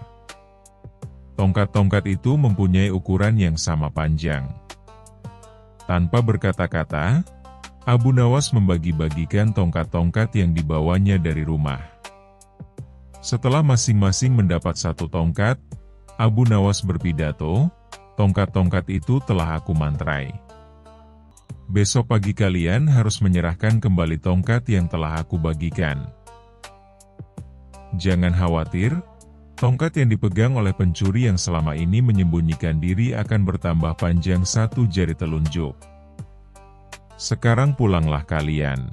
Tongkat-tongkat itu mempunyai ukuran yang sama panjang. Tanpa berkata-kata, Abu Nawas membagi-bagikan tongkat-tongkat yang dibawanya dari rumah. Setelah masing-masing mendapat 1 tongkat, Abu Nawas berpidato, "Tongkat-tongkat itu telah aku mantrai. besok pagi kalian harus menyerahkan kembali tongkat yang telah aku bagikan. Jangan khawatir, tongkat yang dipegang oleh pencuri yang selama ini menyembunyikan diri akan bertambah panjang 1 jari telunjuk. Sekarang pulanglah kalian.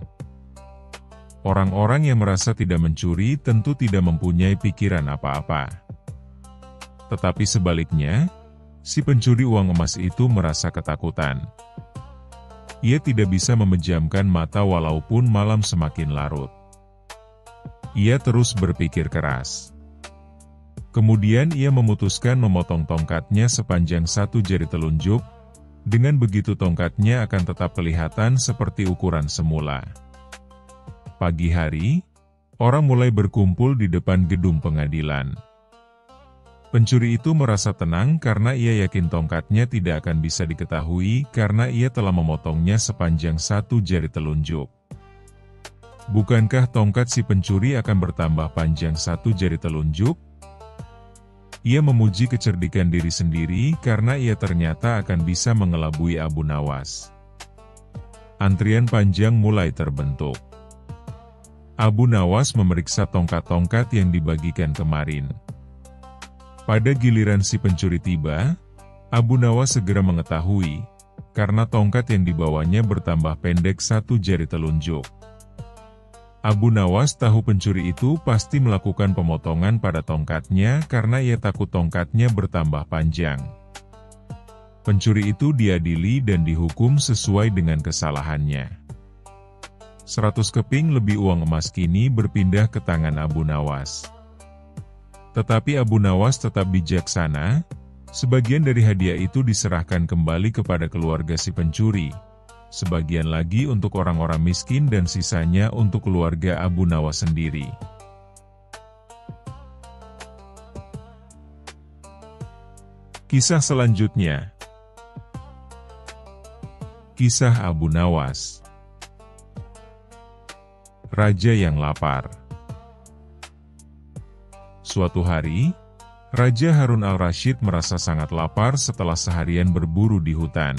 Orang-orang yang merasa tidak mencuri tentu tidak mempunyai pikiran apa-apa. Tetapi sebaliknya, si pencuri uang emas itu merasa ketakutan. Ia tidak bisa memejamkan mata walaupun malam semakin larut. Ia terus berpikir keras. Kemudian ia memutuskan memotong tongkatnya sepanjang 1 jari telunjuk. Dengan begitu tongkatnya akan tetap kelihatan seperti ukuran semula. Pagi hari, orang mulai berkumpul di depan gedung pengadilan. Pencuri itu merasa tenang karena ia yakin tongkatnya tidak akan bisa diketahui karena ia telah memotongnya sepanjang 1 jari telunjuk. Bukankah tongkat si pencuri akan bertambah panjang 1 jari telunjuk? Ia memuji kecerdikan diri sendiri karena ia ternyata akan bisa mengelabui Abu Nawas. Antrian panjang mulai terbentuk. Abu Nawas memeriksa tongkat-tongkat yang dibagikan kemarin. Pada giliran si pencuri tiba, Abu Nawas segera mengetahui, karena tongkat yang dibawanya bertambah pendek 1 jari telunjuk. Abu Nawas tahu pencuri itu pasti melakukan pemotongan pada tongkatnya karena ia takut tongkatnya bertambah panjang. Pencuri itu diadili dan dihukum sesuai dengan kesalahannya. 100 keping lebih uang emas kini berpindah ke tangan Abu Nawas. Tetapi Abu Nawas tetap bijaksana, sebagian dari hadiah itu diserahkan kembali kepada keluarga si pencuri, sebagian lagi untuk orang-orang miskin dan sisanya untuk keluarga Abu Nawas sendiri. Kisah selanjutnya. Kisah Abu Nawas. Raja yang lapar. Suatu hari, Raja Harun al-Rasyid merasa sangat lapar setelah seharian berburu di hutan.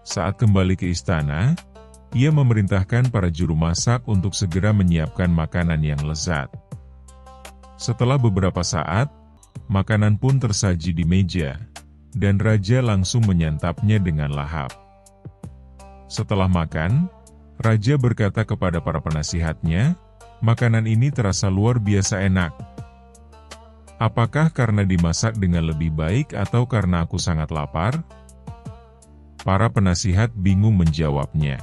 Saat kembali ke istana, ia memerintahkan para juru masak untuk segera menyiapkan makanan yang lezat. Setelah beberapa saat, makanan pun tersaji di meja, dan Raja langsung menyantapnya dengan lahap. Setelah makan, Raja berkata kepada para penasihatnya, "Makanan ini terasa luar biasa enak. Apakah karena dimasak dengan lebih baik atau karena aku sangat lapar?" Para penasihat bingung menjawabnya.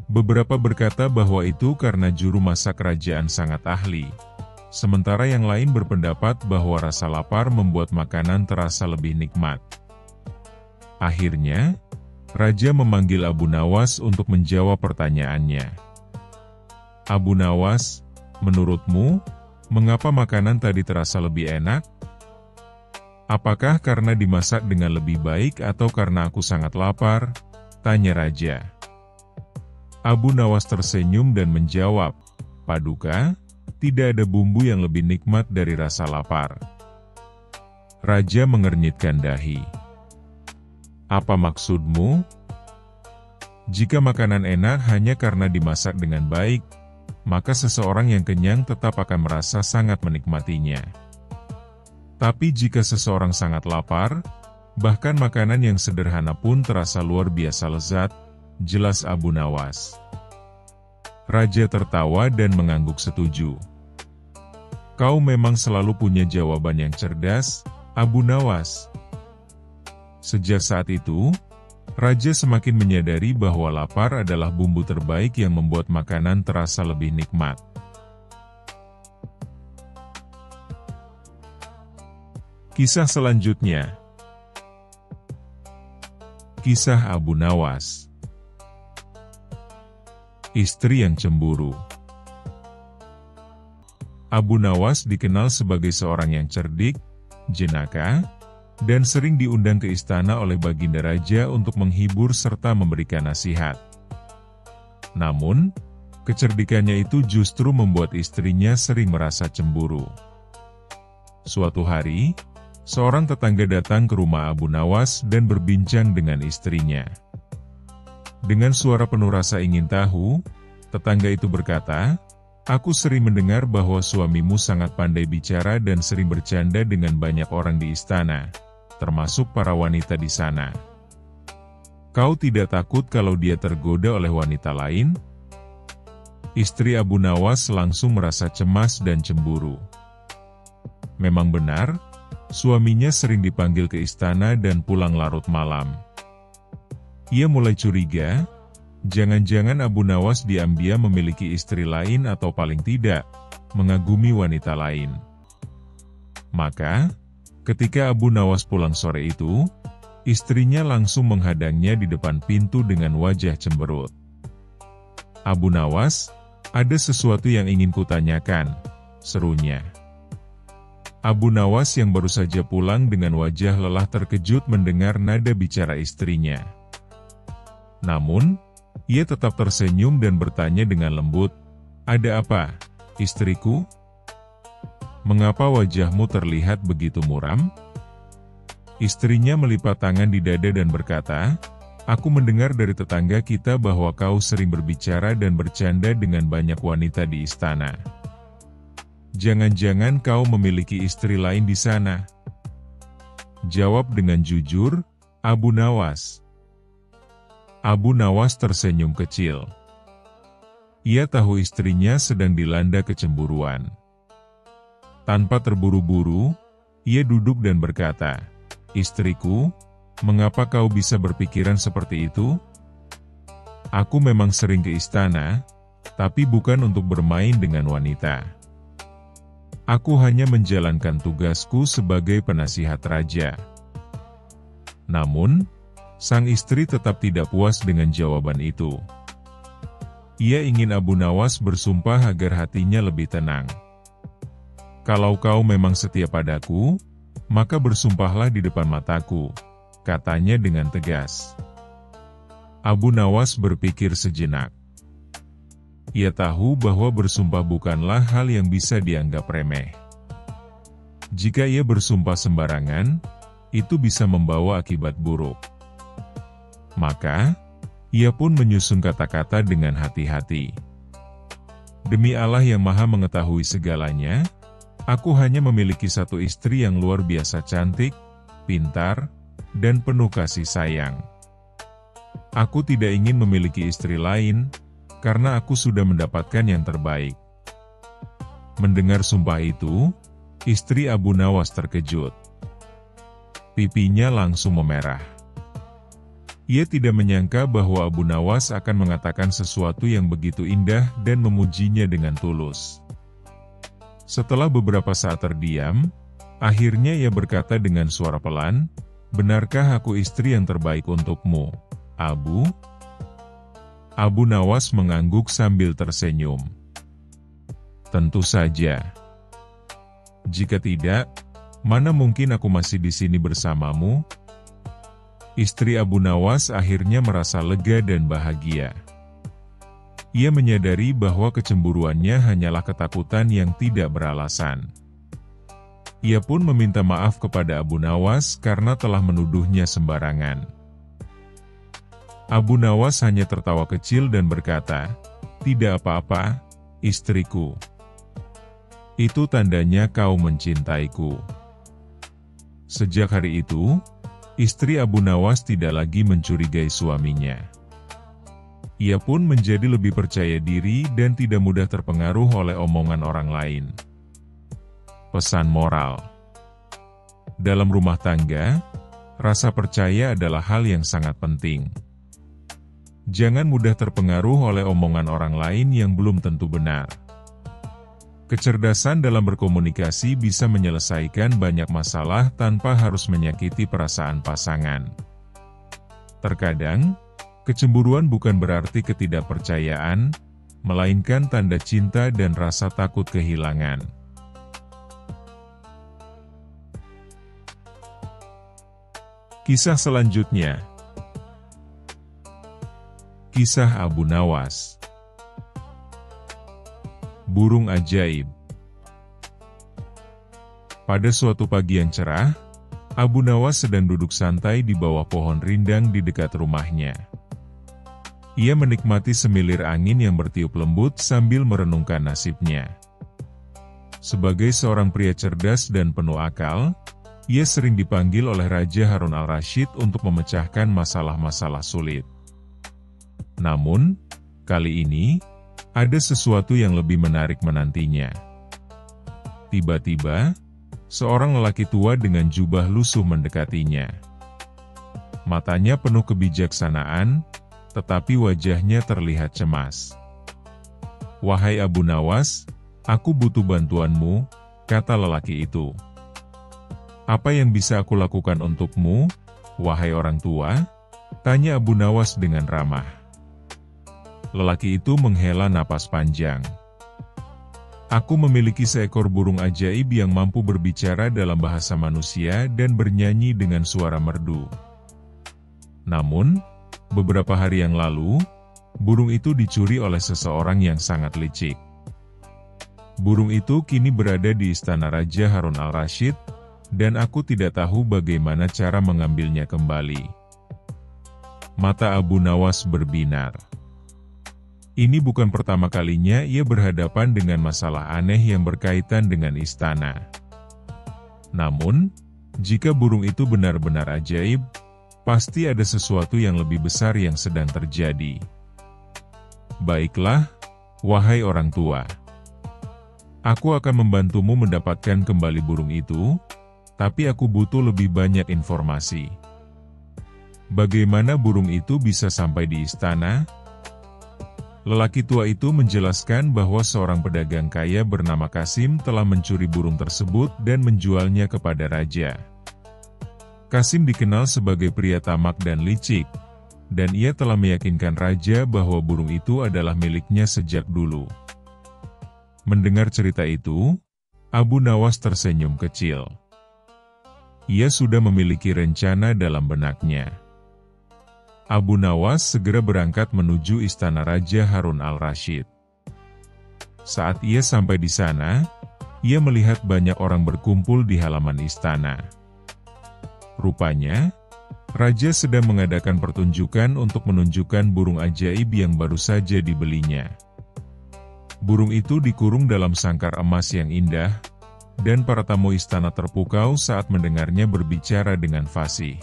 Beberapa berkata bahwa itu karena juru masak kerajaan sangat ahli, sementara yang lain berpendapat bahwa rasa lapar membuat makanan terasa lebih nikmat. Akhirnya, Raja memanggil Abu Nawas untuk menjawab pertanyaannya. "Abu Nawas, menurutmu, mengapa makanan tadi terasa lebih enak? Apakah karena dimasak dengan lebih baik atau karena aku sangat lapar?" tanya Raja. Abu Nawas tersenyum dan menjawab, "Paduka, tidak ada bumbu yang lebih nikmat dari rasa lapar." Raja mengernyitkan dahi. "Apa maksudmu? Jika makanan enak hanya karena dimasak dengan baik, maka seseorang yang kenyang tetap akan merasa sangat menikmatinya. Tapi jika seseorang sangat lapar, bahkan makanan yang sederhana pun terasa luar biasa lezat," jelas Abu Nawas. Raja tertawa dan mengangguk setuju. "Kau memang selalu punya jawaban yang cerdas, Abu Nawas." Sejak saat itu, Raja semakin menyadari bahwa lapar adalah bumbu terbaik yang membuat makanan terasa lebih nikmat. Kisah selanjutnya. Kisah Abu Nawas. Istri yang cemburu. Abu Nawas dikenal sebagai seorang yang cerdik, jenaka, dan sering diundang ke istana oleh Baginda Raja untuk menghibur serta memberikan nasihat. Namun, kecerdikannya itu justru membuat istrinya sering merasa cemburu. Suatu hari, seorang tetangga datang ke rumah Abu Nawas dan berbincang dengan istrinya. Dengan suara penuh rasa ingin tahu, tetangga itu berkata, "Aku sering mendengar bahwa suamimu sangat pandai bicara dan sering bercanda dengan banyak orang di istana, termasuk para wanita di sana. Kau tidak takut kalau dia tergoda oleh wanita lain?" Istri Abu Nawas langsung merasa cemas dan cemburu. Memang benar, suaminya sering dipanggil ke istana dan pulang larut malam. Ia mulai curiga, jangan-jangan Abu Nawas diam-diam memiliki istri lain atau paling tidak, mengagumi wanita lain. Maka, ketika Abu Nawas pulang sore itu, istrinya langsung menghadangnya di depan pintu dengan wajah cemberut. "Abu Nawas, ada sesuatu yang ingin kutanyakan," serunya. Abu Nawas yang baru saja pulang dengan wajah lelah terkejut mendengar nada bicara istrinya. Namun, ia tetap tersenyum dan bertanya dengan lembut, "Ada apa, istriku? Mengapa wajahmu terlihat begitu muram?" Istrinya melipat tangan di dada dan berkata, "Aku mendengar dari tetangga kita bahwa kau sering berbicara dan bercanda dengan banyak wanita di istana. Jangan-jangan kau memiliki istri lain di sana?" Jawab dengan jujur, Abu Nawas. Abu Nawas tersenyum kecil. Ia tahu istrinya sedang dilanda kecemburuan. Tanpa terburu-buru, ia duduk dan berkata, "Istriku, mengapa kau bisa berpikiran seperti itu? Aku memang sering ke istana, tapi bukan untuk bermain dengan wanita. Aku hanya menjalankan tugasku sebagai penasihat raja." Namun, sang istri tetap tidak puas dengan jawaban itu. Ia ingin Abu Nawas bersumpah agar hatinya lebih tenang. "Kalau kau memang setia padaku, maka bersumpahlah di depan mataku," katanya dengan tegas. Abu Nawas berpikir sejenak. Ia tahu bahwa bersumpah bukanlah hal yang bisa dianggap remeh. Jika ia bersumpah sembarangan, itu bisa membawa akibat buruk. Maka, ia pun menyusun kata-kata dengan hati-hati. "Demi Allah yang Maha Mengetahui segalanya, aku hanya memiliki satu istri yang luar biasa cantik, pintar, dan penuh kasih sayang. Aku tidak ingin memiliki istri lain, karena aku sudah mendapatkan yang terbaik." Mendengar sumpah itu, istri Abu Nawas terkejut. Pipinya langsung memerah. Ia tidak menyangka bahwa Abu Nawas akan mengatakan sesuatu yang begitu indah dan memujinya dengan tulus. Setelah beberapa saat terdiam, akhirnya ia berkata dengan suara pelan, "Benarkah aku istri yang terbaik untukmu, Abu?" Abu Nawas mengangguk sambil tersenyum. "Tentu saja. Jika tidak, mana mungkin aku masih di sini bersamamu?" Istri Abu Nawas akhirnya merasa lega dan bahagia. Ia menyadari bahwa kecemburuannya hanyalah ketakutan yang tidak beralasan. Ia pun meminta maaf kepada Abu Nawas karena telah menuduhnya sembarangan. Abu Nawas hanya tertawa kecil dan berkata, "Tidak apa-apa, istriku. Itu tandanya kau mencintaiku." Sejak hari itu, istri Abu Nawas tidak lagi mencurigai suaminya. Ia pun menjadi lebih percaya diri dan tidak mudah terpengaruh oleh omongan orang lain. Pesan moral: dalam rumah tangga, rasa percaya adalah hal yang sangat penting. Jangan mudah terpengaruh oleh omongan orang lain yang belum tentu benar. Kecerdasan dalam berkomunikasi bisa menyelesaikan banyak masalah tanpa harus menyakiti perasaan pasangan. Terkadang, kecemburuan bukan berarti ketidakpercayaan, melainkan tanda cinta dan rasa takut kehilangan. Kisah selanjutnya. Kisah Abu Nawas. Burung ajaib. Pada suatu pagi yang cerah, Abu Nawas sedang duduk santai di bawah pohon rindang di dekat rumahnya. Ia menikmati semilir angin yang bertiup lembut sambil merenungkan nasibnya. Sebagai seorang pria cerdas dan penuh akal, ia sering dipanggil oleh Raja Harun al-Rasyid untuk memecahkan masalah-masalah sulit. Namun, kali ini, ada sesuatu yang lebih menarik menantinya. Tiba-tiba, seorang lelaki tua dengan jubah lusuh mendekatinya. Matanya penuh kebijaksanaan, tetapi wajahnya terlihat cemas. "Wahai Abu Nawas, aku butuh bantuanmu," kata lelaki itu. "Apa yang bisa aku lakukan untukmu, wahai orang tua?" tanya Abu Nawas dengan ramah. Lelaki itu menghela napas panjang. "Aku memiliki seekor burung ajaib yang mampu berbicara dalam bahasa manusia dan bernyanyi dengan suara merdu. Namun, beberapa hari yang lalu, burung itu dicuri oleh seseorang yang sangat licik. Burung itu kini berada di istana Raja Harun al-Rasyid, dan aku tidak tahu bagaimana cara mengambilnya kembali." Mata Abu Nawas berbinar. Ini bukan pertama kalinya ia berhadapan dengan masalah aneh yang berkaitan dengan istana. Namun, jika burung itu benar-benar ajaib, pasti ada sesuatu yang lebih besar yang sedang terjadi. "Baiklah, wahai orang tua. Aku akan membantumu mendapatkan kembali burung itu, tapi aku butuh lebih banyak informasi. Bagaimana burung itu bisa sampai di istana?" Lelaki tua itu menjelaskan bahwa seorang pedagang kaya bernama Kasim telah mencuri burung tersebut dan menjualnya kepada raja. Kasim dikenal sebagai pria tamak dan licik, dan ia telah meyakinkan raja bahwa burung itu adalah miliknya sejak dulu. Mendengar cerita itu, Abu Nawas tersenyum kecil. Ia sudah memiliki rencana dalam benaknya. Abu Nawas segera berangkat menuju istana Raja Harun al-Rasyid. Saat ia sampai di sana, ia melihat banyak orang berkumpul di halaman istana. Rupanya, raja sedang mengadakan pertunjukan untuk menunjukkan burung ajaib yang baru saja dibelinya. Burung itu dikurung dalam sangkar emas yang indah, dan para tamu istana terpukau saat mendengarnya berbicara dengan fasih.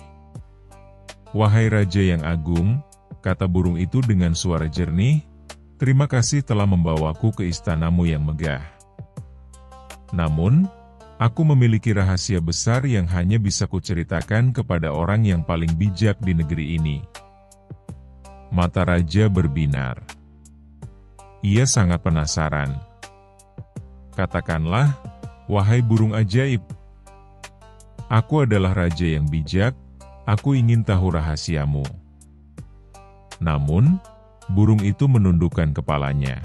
"Wahai Raja yang agung," kata burung itu dengan suara jernih, "terima kasih telah membawaku ke istanamu yang megah. Namun, aku memiliki rahasia besar yang hanya bisa kuceritakan kepada orang yang paling bijak di negeri ini." Mata raja berbinar. Ia sangat penasaran. "Katakanlah, wahai burung ajaib. Aku adalah raja yang bijak, aku ingin tahu rahasiamu." Namun, burung itu menundukkan kepalanya.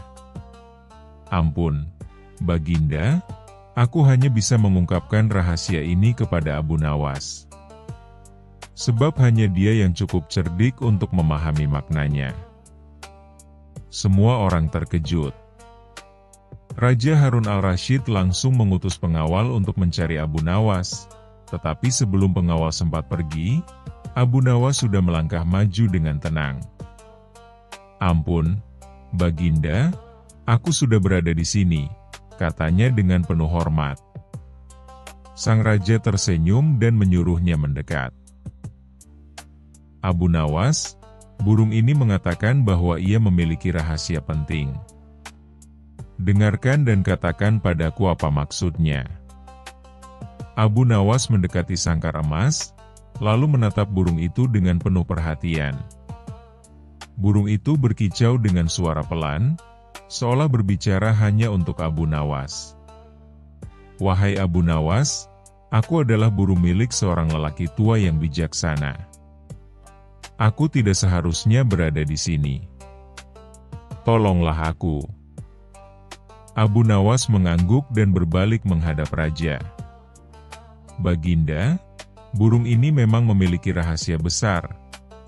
"Ampun, Baginda, aku hanya bisa mengungkapkan rahasia ini kepada Abu Nawas. Sebab hanya dia yang cukup cerdik untuk memahami maknanya." Semua orang terkejut. Raja Harun al-Rasyid langsung mengutus pengawal untuk mencari Abu Nawas, tetapi sebelum pengawal sempat pergi, Abu Nawas sudah melangkah maju dengan tenang. "Ampun, Baginda, aku sudah berada di sini," katanya dengan penuh hormat. Sang raja tersenyum dan menyuruhnya mendekat. "Abu Nawas, burung ini mengatakan bahwa ia memiliki rahasia penting. Dengarkan dan katakan padaku apa maksudnya." Abu Nawas mendekati sangkar emas, lalu menatap burung itu dengan penuh perhatian. Burung itu berkicau dengan suara pelan, seolah berbicara hanya untuk Abu Nawas. "Wahai Abu Nawas, aku adalah burung milik seorang lelaki tua yang bijaksana. Aku tidak seharusnya berada di sini. Tolonglah aku." Abu Nawas mengangguk dan berbalik menghadap raja. "Baginda, burung ini memang memiliki rahasia besar,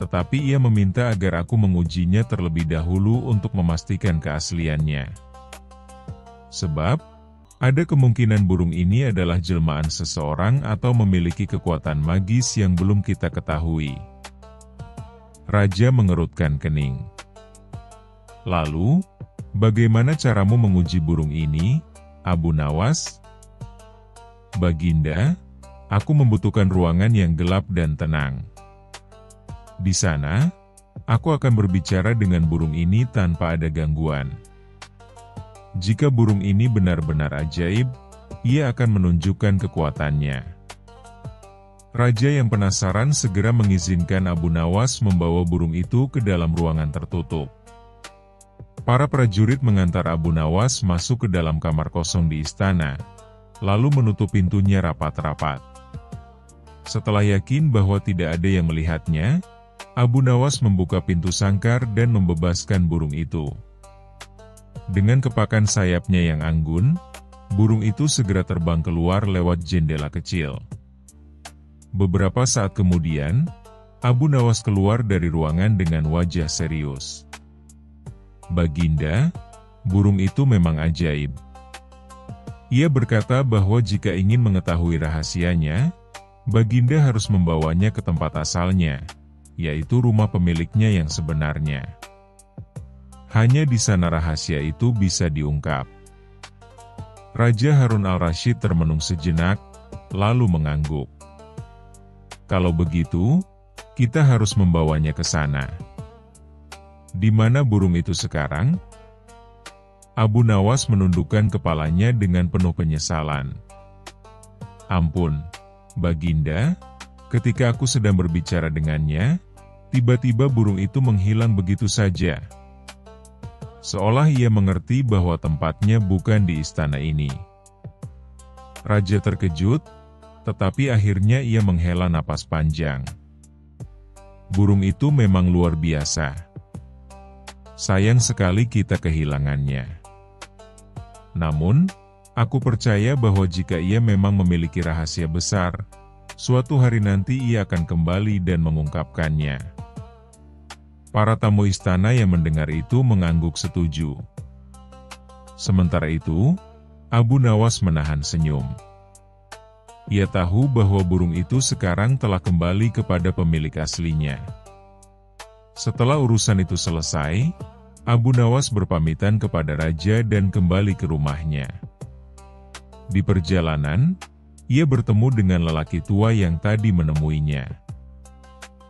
tetapi ia meminta agar aku mengujinya terlebih dahulu untuk memastikan keasliannya. Sebab, ada kemungkinan burung ini adalah jelmaan seseorang atau memiliki kekuatan magis yang belum kita ketahui." Raja mengerutkan kening. Lalu, bagaimana caramu menguji burung ini, Abu Nawas? Baginda, aku membutuhkan ruangan yang gelap dan tenang. Di sana, aku akan berbicara dengan burung ini tanpa ada gangguan. Jika burung ini benar-benar ajaib, ia akan menunjukkan kekuatannya. Raja yang penasaran segera mengizinkan Abu Nawas membawa burung itu ke dalam ruangan tertutup. Para prajurit mengantar Abu Nawas masuk ke dalam kamar kosong di istana, lalu menutup pintunya rapat-rapat. Setelah yakin bahwa tidak ada yang melihatnya, Abu Nawas membuka pintu sangkar dan membebaskan burung itu. Dengan kepakan sayapnya yang anggun, burung itu segera terbang keluar lewat jendela kecil. Beberapa saat kemudian, Abu Nawas keluar dari ruangan dengan wajah serius. Baginda, burung itu memang ajaib. Ia berkata bahwa jika ingin mengetahui rahasianya, Baginda harus membawanya ke tempat asalnya, yaitu rumah pemiliknya yang sebenarnya. Hanya di sana rahasia itu bisa diungkap. Raja Harun al-Rasyid termenung sejenak, lalu mengangguk. Kalau begitu, kita harus membawanya ke sana. Di mana burung itu sekarang? Abu Nawas menundukkan kepalanya dengan penuh penyesalan. Ampun, Baginda, ketika aku sedang berbicara dengannya, tiba-tiba burung itu menghilang begitu saja. Seolah ia mengerti bahwa tempatnya bukan di istana ini. Raja terkejut, tetapi akhirnya ia menghela napas panjang. Burung itu memang luar biasa. Sayang sekali kita kehilangannya. Namun, aku percaya bahwa jika ia memang memiliki rahasia besar, suatu hari nanti ia akan kembali dan mengungkapkannya. Para tamu istana yang mendengar itu mengangguk setuju. Sementara itu, Abu Nawas menahan senyum. Ia tahu bahwa burung itu sekarang telah kembali kepada pemilik aslinya. Setelah urusan itu selesai, Abu Nawas berpamitan kepada raja dan kembali ke rumahnya. Di perjalanan, ia bertemu dengan lelaki tua yang tadi menemuinya.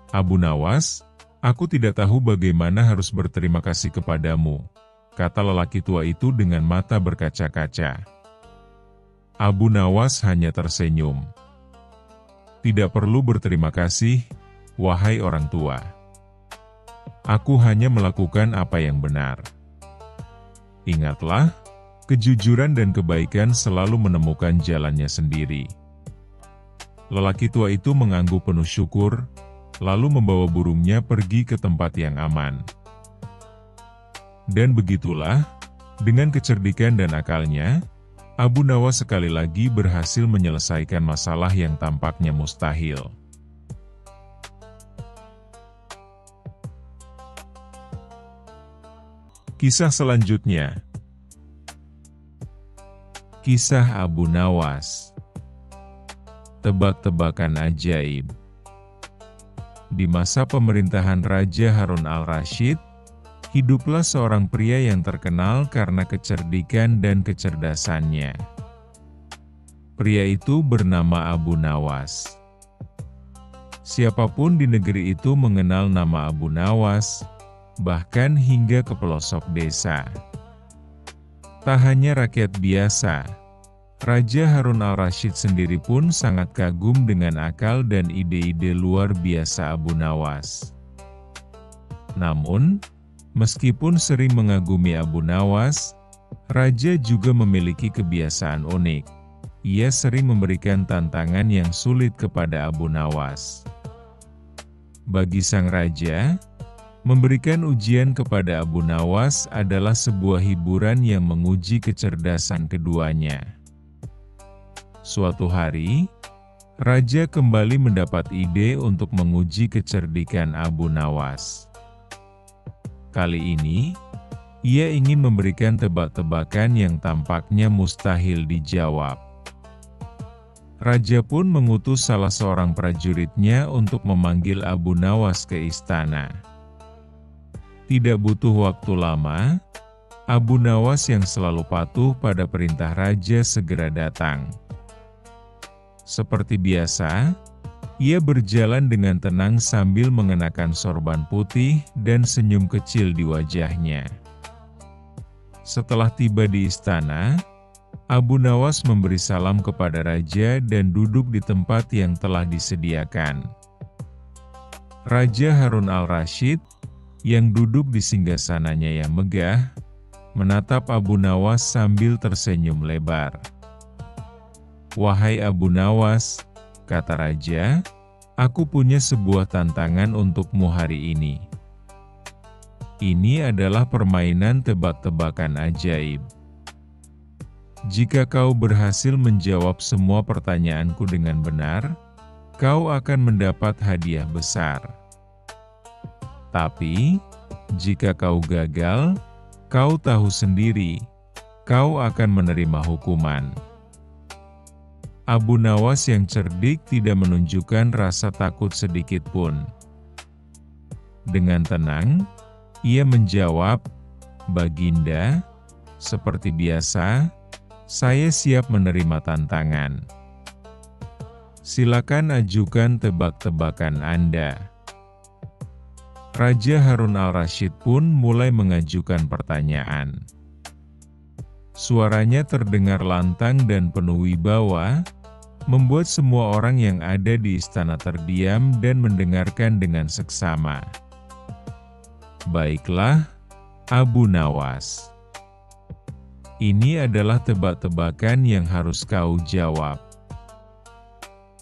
Abu Nawas, aku tidak tahu bagaimana harus berterima kasih kepadamu, kata lelaki tua itu dengan mata berkaca-kaca. Abu Nawas hanya tersenyum. Tidak perlu berterima kasih, wahai orang tua. Aku hanya melakukan apa yang benar. Ingatlah, kejujuran dan kebaikan selalu menemukan jalannya sendiri. Lelaki tua itu mengangguk penuh syukur, lalu membawa burungnya pergi ke tempat yang aman. Dan begitulah, dengan kecerdikan dan akalnya, Abu Nawas sekali lagi berhasil menyelesaikan masalah yang tampaknya mustahil. Kisah selanjutnya. Kisah Abu Nawas. Tebak-tebakan ajaib. Di masa pemerintahan Raja Harun al-Rasyid, hiduplah seorang pria yang terkenal karena kecerdikan dan kecerdasannya. Pria itu bernama Abu Nawas. Siapapun di negeri itu mengenal nama Abu Nawas, bahkan hingga ke pelosok desa. Tak hanya rakyat biasa, Raja Harun al-Rasyid sendiri pun sangat kagum dengan akal dan ide-ide luar biasa Abu Nawas. Namun, meskipun sering mengagumi Abu Nawas, Raja juga memiliki kebiasaan unik. Ia sering memberikan tantangan yang sulit kepada Abu Nawas. Bagi sang raja, memberikan ujian kepada Abu Nawas adalah sebuah hiburan yang menguji kecerdasan keduanya. Suatu hari, Raja kembali mendapat ide untuk menguji kecerdikan Abu Nawas. Kali ini, ia ingin memberikan tebak-tebakan yang tampaknya mustahil dijawab. Raja pun mengutus salah seorang prajuritnya untuk memanggil Abu Nawas ke istana. Tidak butuh waktu lama, Abu Nawas yang selalu patuh pada perintah raja segera datang. Seperti biasa, ia berjalan dengan tenang sambil mengenakan sorban putih dan senyum kecil di wajahnya. Setelah tiba di istana, Abu Nawas memberi salam kepada raja dan duduk di tempat yang telah disediakan. Raja Harun al-Rasyid, yang duduk di singgasananya yang megah, menatap Abu Nawas sambil tersenyum lebar. "Wahai Abu Nawas," kata raja, "aku punya sebuah tantangan untukmu hari ini. Ini adalah permainan tebak-tebakan ajaib. Jika kau berhasil menjawab semua pertanyaanku dengan benar, kau akan mendapat hadiah besar. Tapi, jika kau gagal, kau tahu sendiri, kau akan menerima hukuman." Abu Nawas yang cerdik tidak menunjukkan rasa takut sedikit pun. Dengan tenang, ia menjawab, "Baginda, seperti biasa, saya siap menerima tantangan. Silakan ajukan tebak-tebakan Anda." Raja Harun al-Rasyid pun mulai mengajukan pertanyaan. Suaranya terdengar lantang dan penuh wibawa, membuat semua orang yang ada di istana terdiam dan mendengarkan dengan seksama. "Baiklah, Abu Nawas. Ini adalah tebak-tebakan yang harus kau jawab.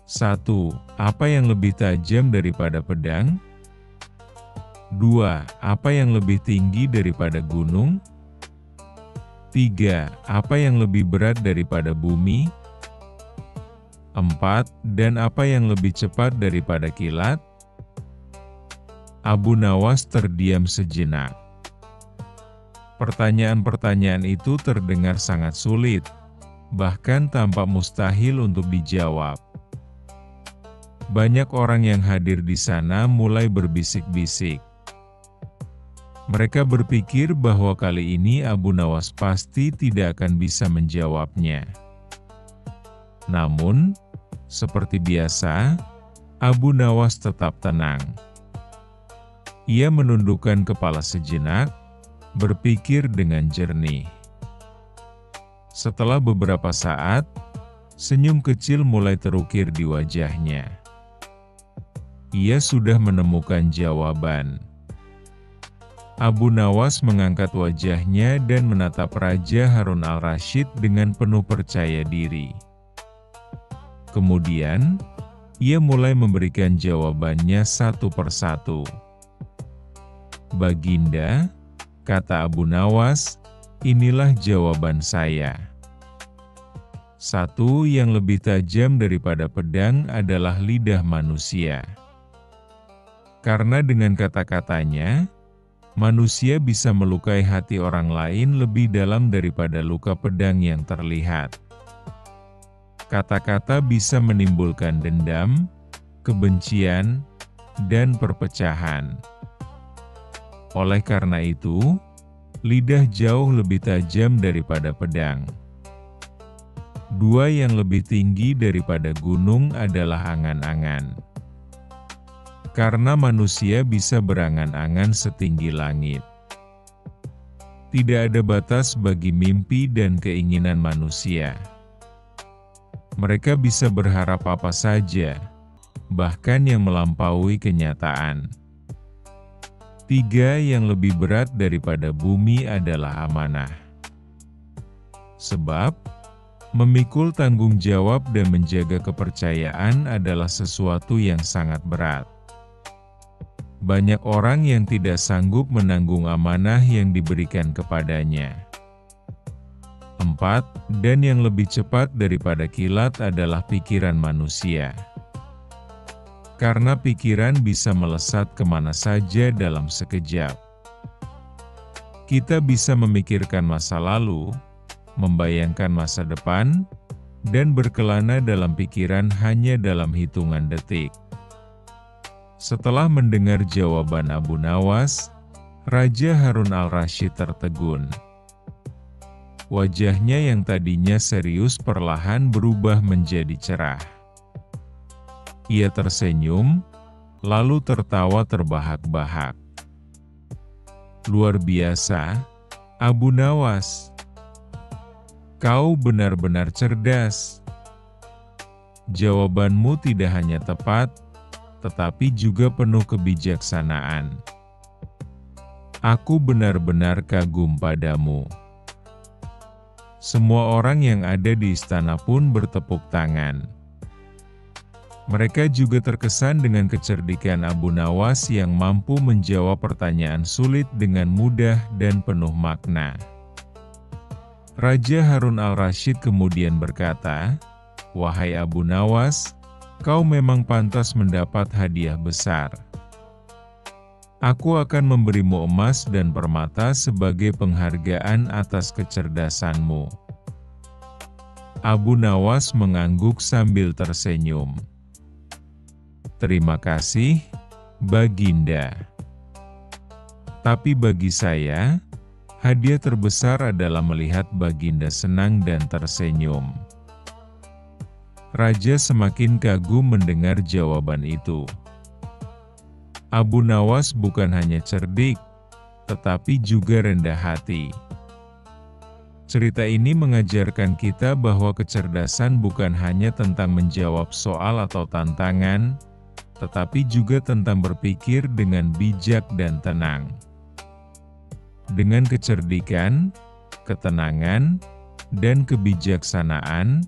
1. Apa yang lebih tajam daripada pedang? 2. Apa yang lebih tinggi daripada gunung? 3. Apa yang lebih berat daripada bumi? 4. Dan apa yang lebih cepat daripada kilat?" Abu Nawas terdiam sejenak. Pertanyaan-pertanyaan itu terdengar sangat sulit, bahkan tampak mustahil untuk dijawab. Banyak orang yang hadir di sana mulai berbisik-bisik. Mereka berpikir bahwa kali ini Abu Nawas pasti tidak akan bisa menjawabnya. Namun, seperti biasa, Abu Nawas tetap tenang. Ia menundukkan kepala sejenak, berpikir dengan jernih. Setelah beberapa saat, senyum kecil mulai terukir di wajahnya. Ia sudah menemukan jawaban. Abu Nawas mengangkat wajahnya dan menatap Raja Harun al-Rasyid dengan penuh percaya diri. Kemudian, ia mulai memberikan jawabannya satu persatu. "Baginda," kata Abu Nawas, "inilah jawaban saya. 1. Yang lebih tajam daripada pedang adalah lidah manusia. Karena dengan kata-katanya, manusia bisa melukai hati orang lain lebih dalam daripada luka pedang yang terlihat. Kata-kata bisa menimbulkan dendam, kebencian, dan perpecahan. Oleh karena itu, lidah jauh lebih tajam daripada pedang. 2. Yang lebih tinggi daripada gunung adalah angan-angan. Karena manusia bisa berangan-angan setinggi langit. Tidak ada batas bagi mimpi dan keinginan manusia. Mereka bisa berharap apa saja, bahkan yang melampaui kenyataan. 3. Yang lebih berat daripada bumi adalah amanah. Sebab, memikul tanggung jawab dan menjaga kepercayaan adalah sesuatu yang sangat berat. Banyak orang yang tidak sanggup menanggung amanah yang diberikan kepadanya. 4. Dan yang lebih cepat daripada kilat adalah pikiran manusia. Karena pikiran bisa melesat kemana saja dalam sekejap. Kita bisa memikirkan masa lalu, membayangkan masa depan, dan berkelana dalam pikiran hanya dalam hitungan detik. Setelah mendengar jawaban Abu Nawas, Raja Harun al-Rasyid tertegun. Wajahnya yang tadinya serius perlahan berubah menjadi cerah. Ia tersenyum, lalu tertawa terbahak-bahak. Luar biasa, Abu Nawas. Kau benar-benar cerdas. Jawabanmu tidak hanya tepat, tetapi juga penuh kebijaksanaan. Aku benar-benar kagum padamu. Semua orang yang ada di istana pun bertepuk tangan. Mereka juga terkesan dengan kecerdikan Abu Nawas yang mampu menjawab pertanyaan sulit dengan mudah dan penuh makna. Raja Harun al-Rasyid kemudian berkata, "Wahai Abu Nawas, kau memang pantas mendapat hadiah besar. Aku akan memberimu emas dan permata sebagai penghargaan atas kecerdasanmu." Abu Nawas mengangguk sambil tersenyum. "Terima kasih, Baginda. Tapi bagi saya, hadiah terbesar adalah melihat Baginda senang dan tersenyum." Raja semakin kagum mendengar jawaban itu. Abu Nawas bukan hanya cerdik, tetapi juga rendah hati. Cerita ini mengajarkan kita bahwa kecerdasan bukan hanya tentang menjawab soal atau tantangan, tetapi juga tentang berpikir dengan bijak dan tenang. Dengan kecerdikan, ketenangan, dan kebijaksanaan,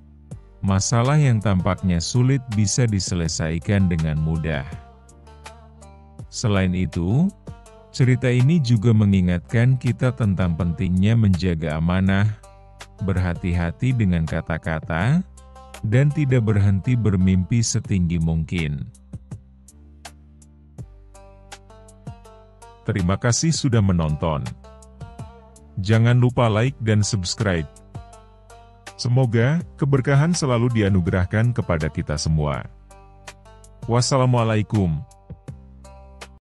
masalah yang tampaknya sulit bisa diselesaikan dengan mudah. Selain itu, cerita ini juga mengingatkan kita tentang pentingnya menjaga amanah, berhati-hati dengan kata-kata, dan tidak berhenti bermimpi setinggi mungkin. Terima kasih sudah menonton. Jangan lupa like dan subscribe. Semoga keberkahan selalu dianugerahkan kepada kita semua. Wassalamualaikum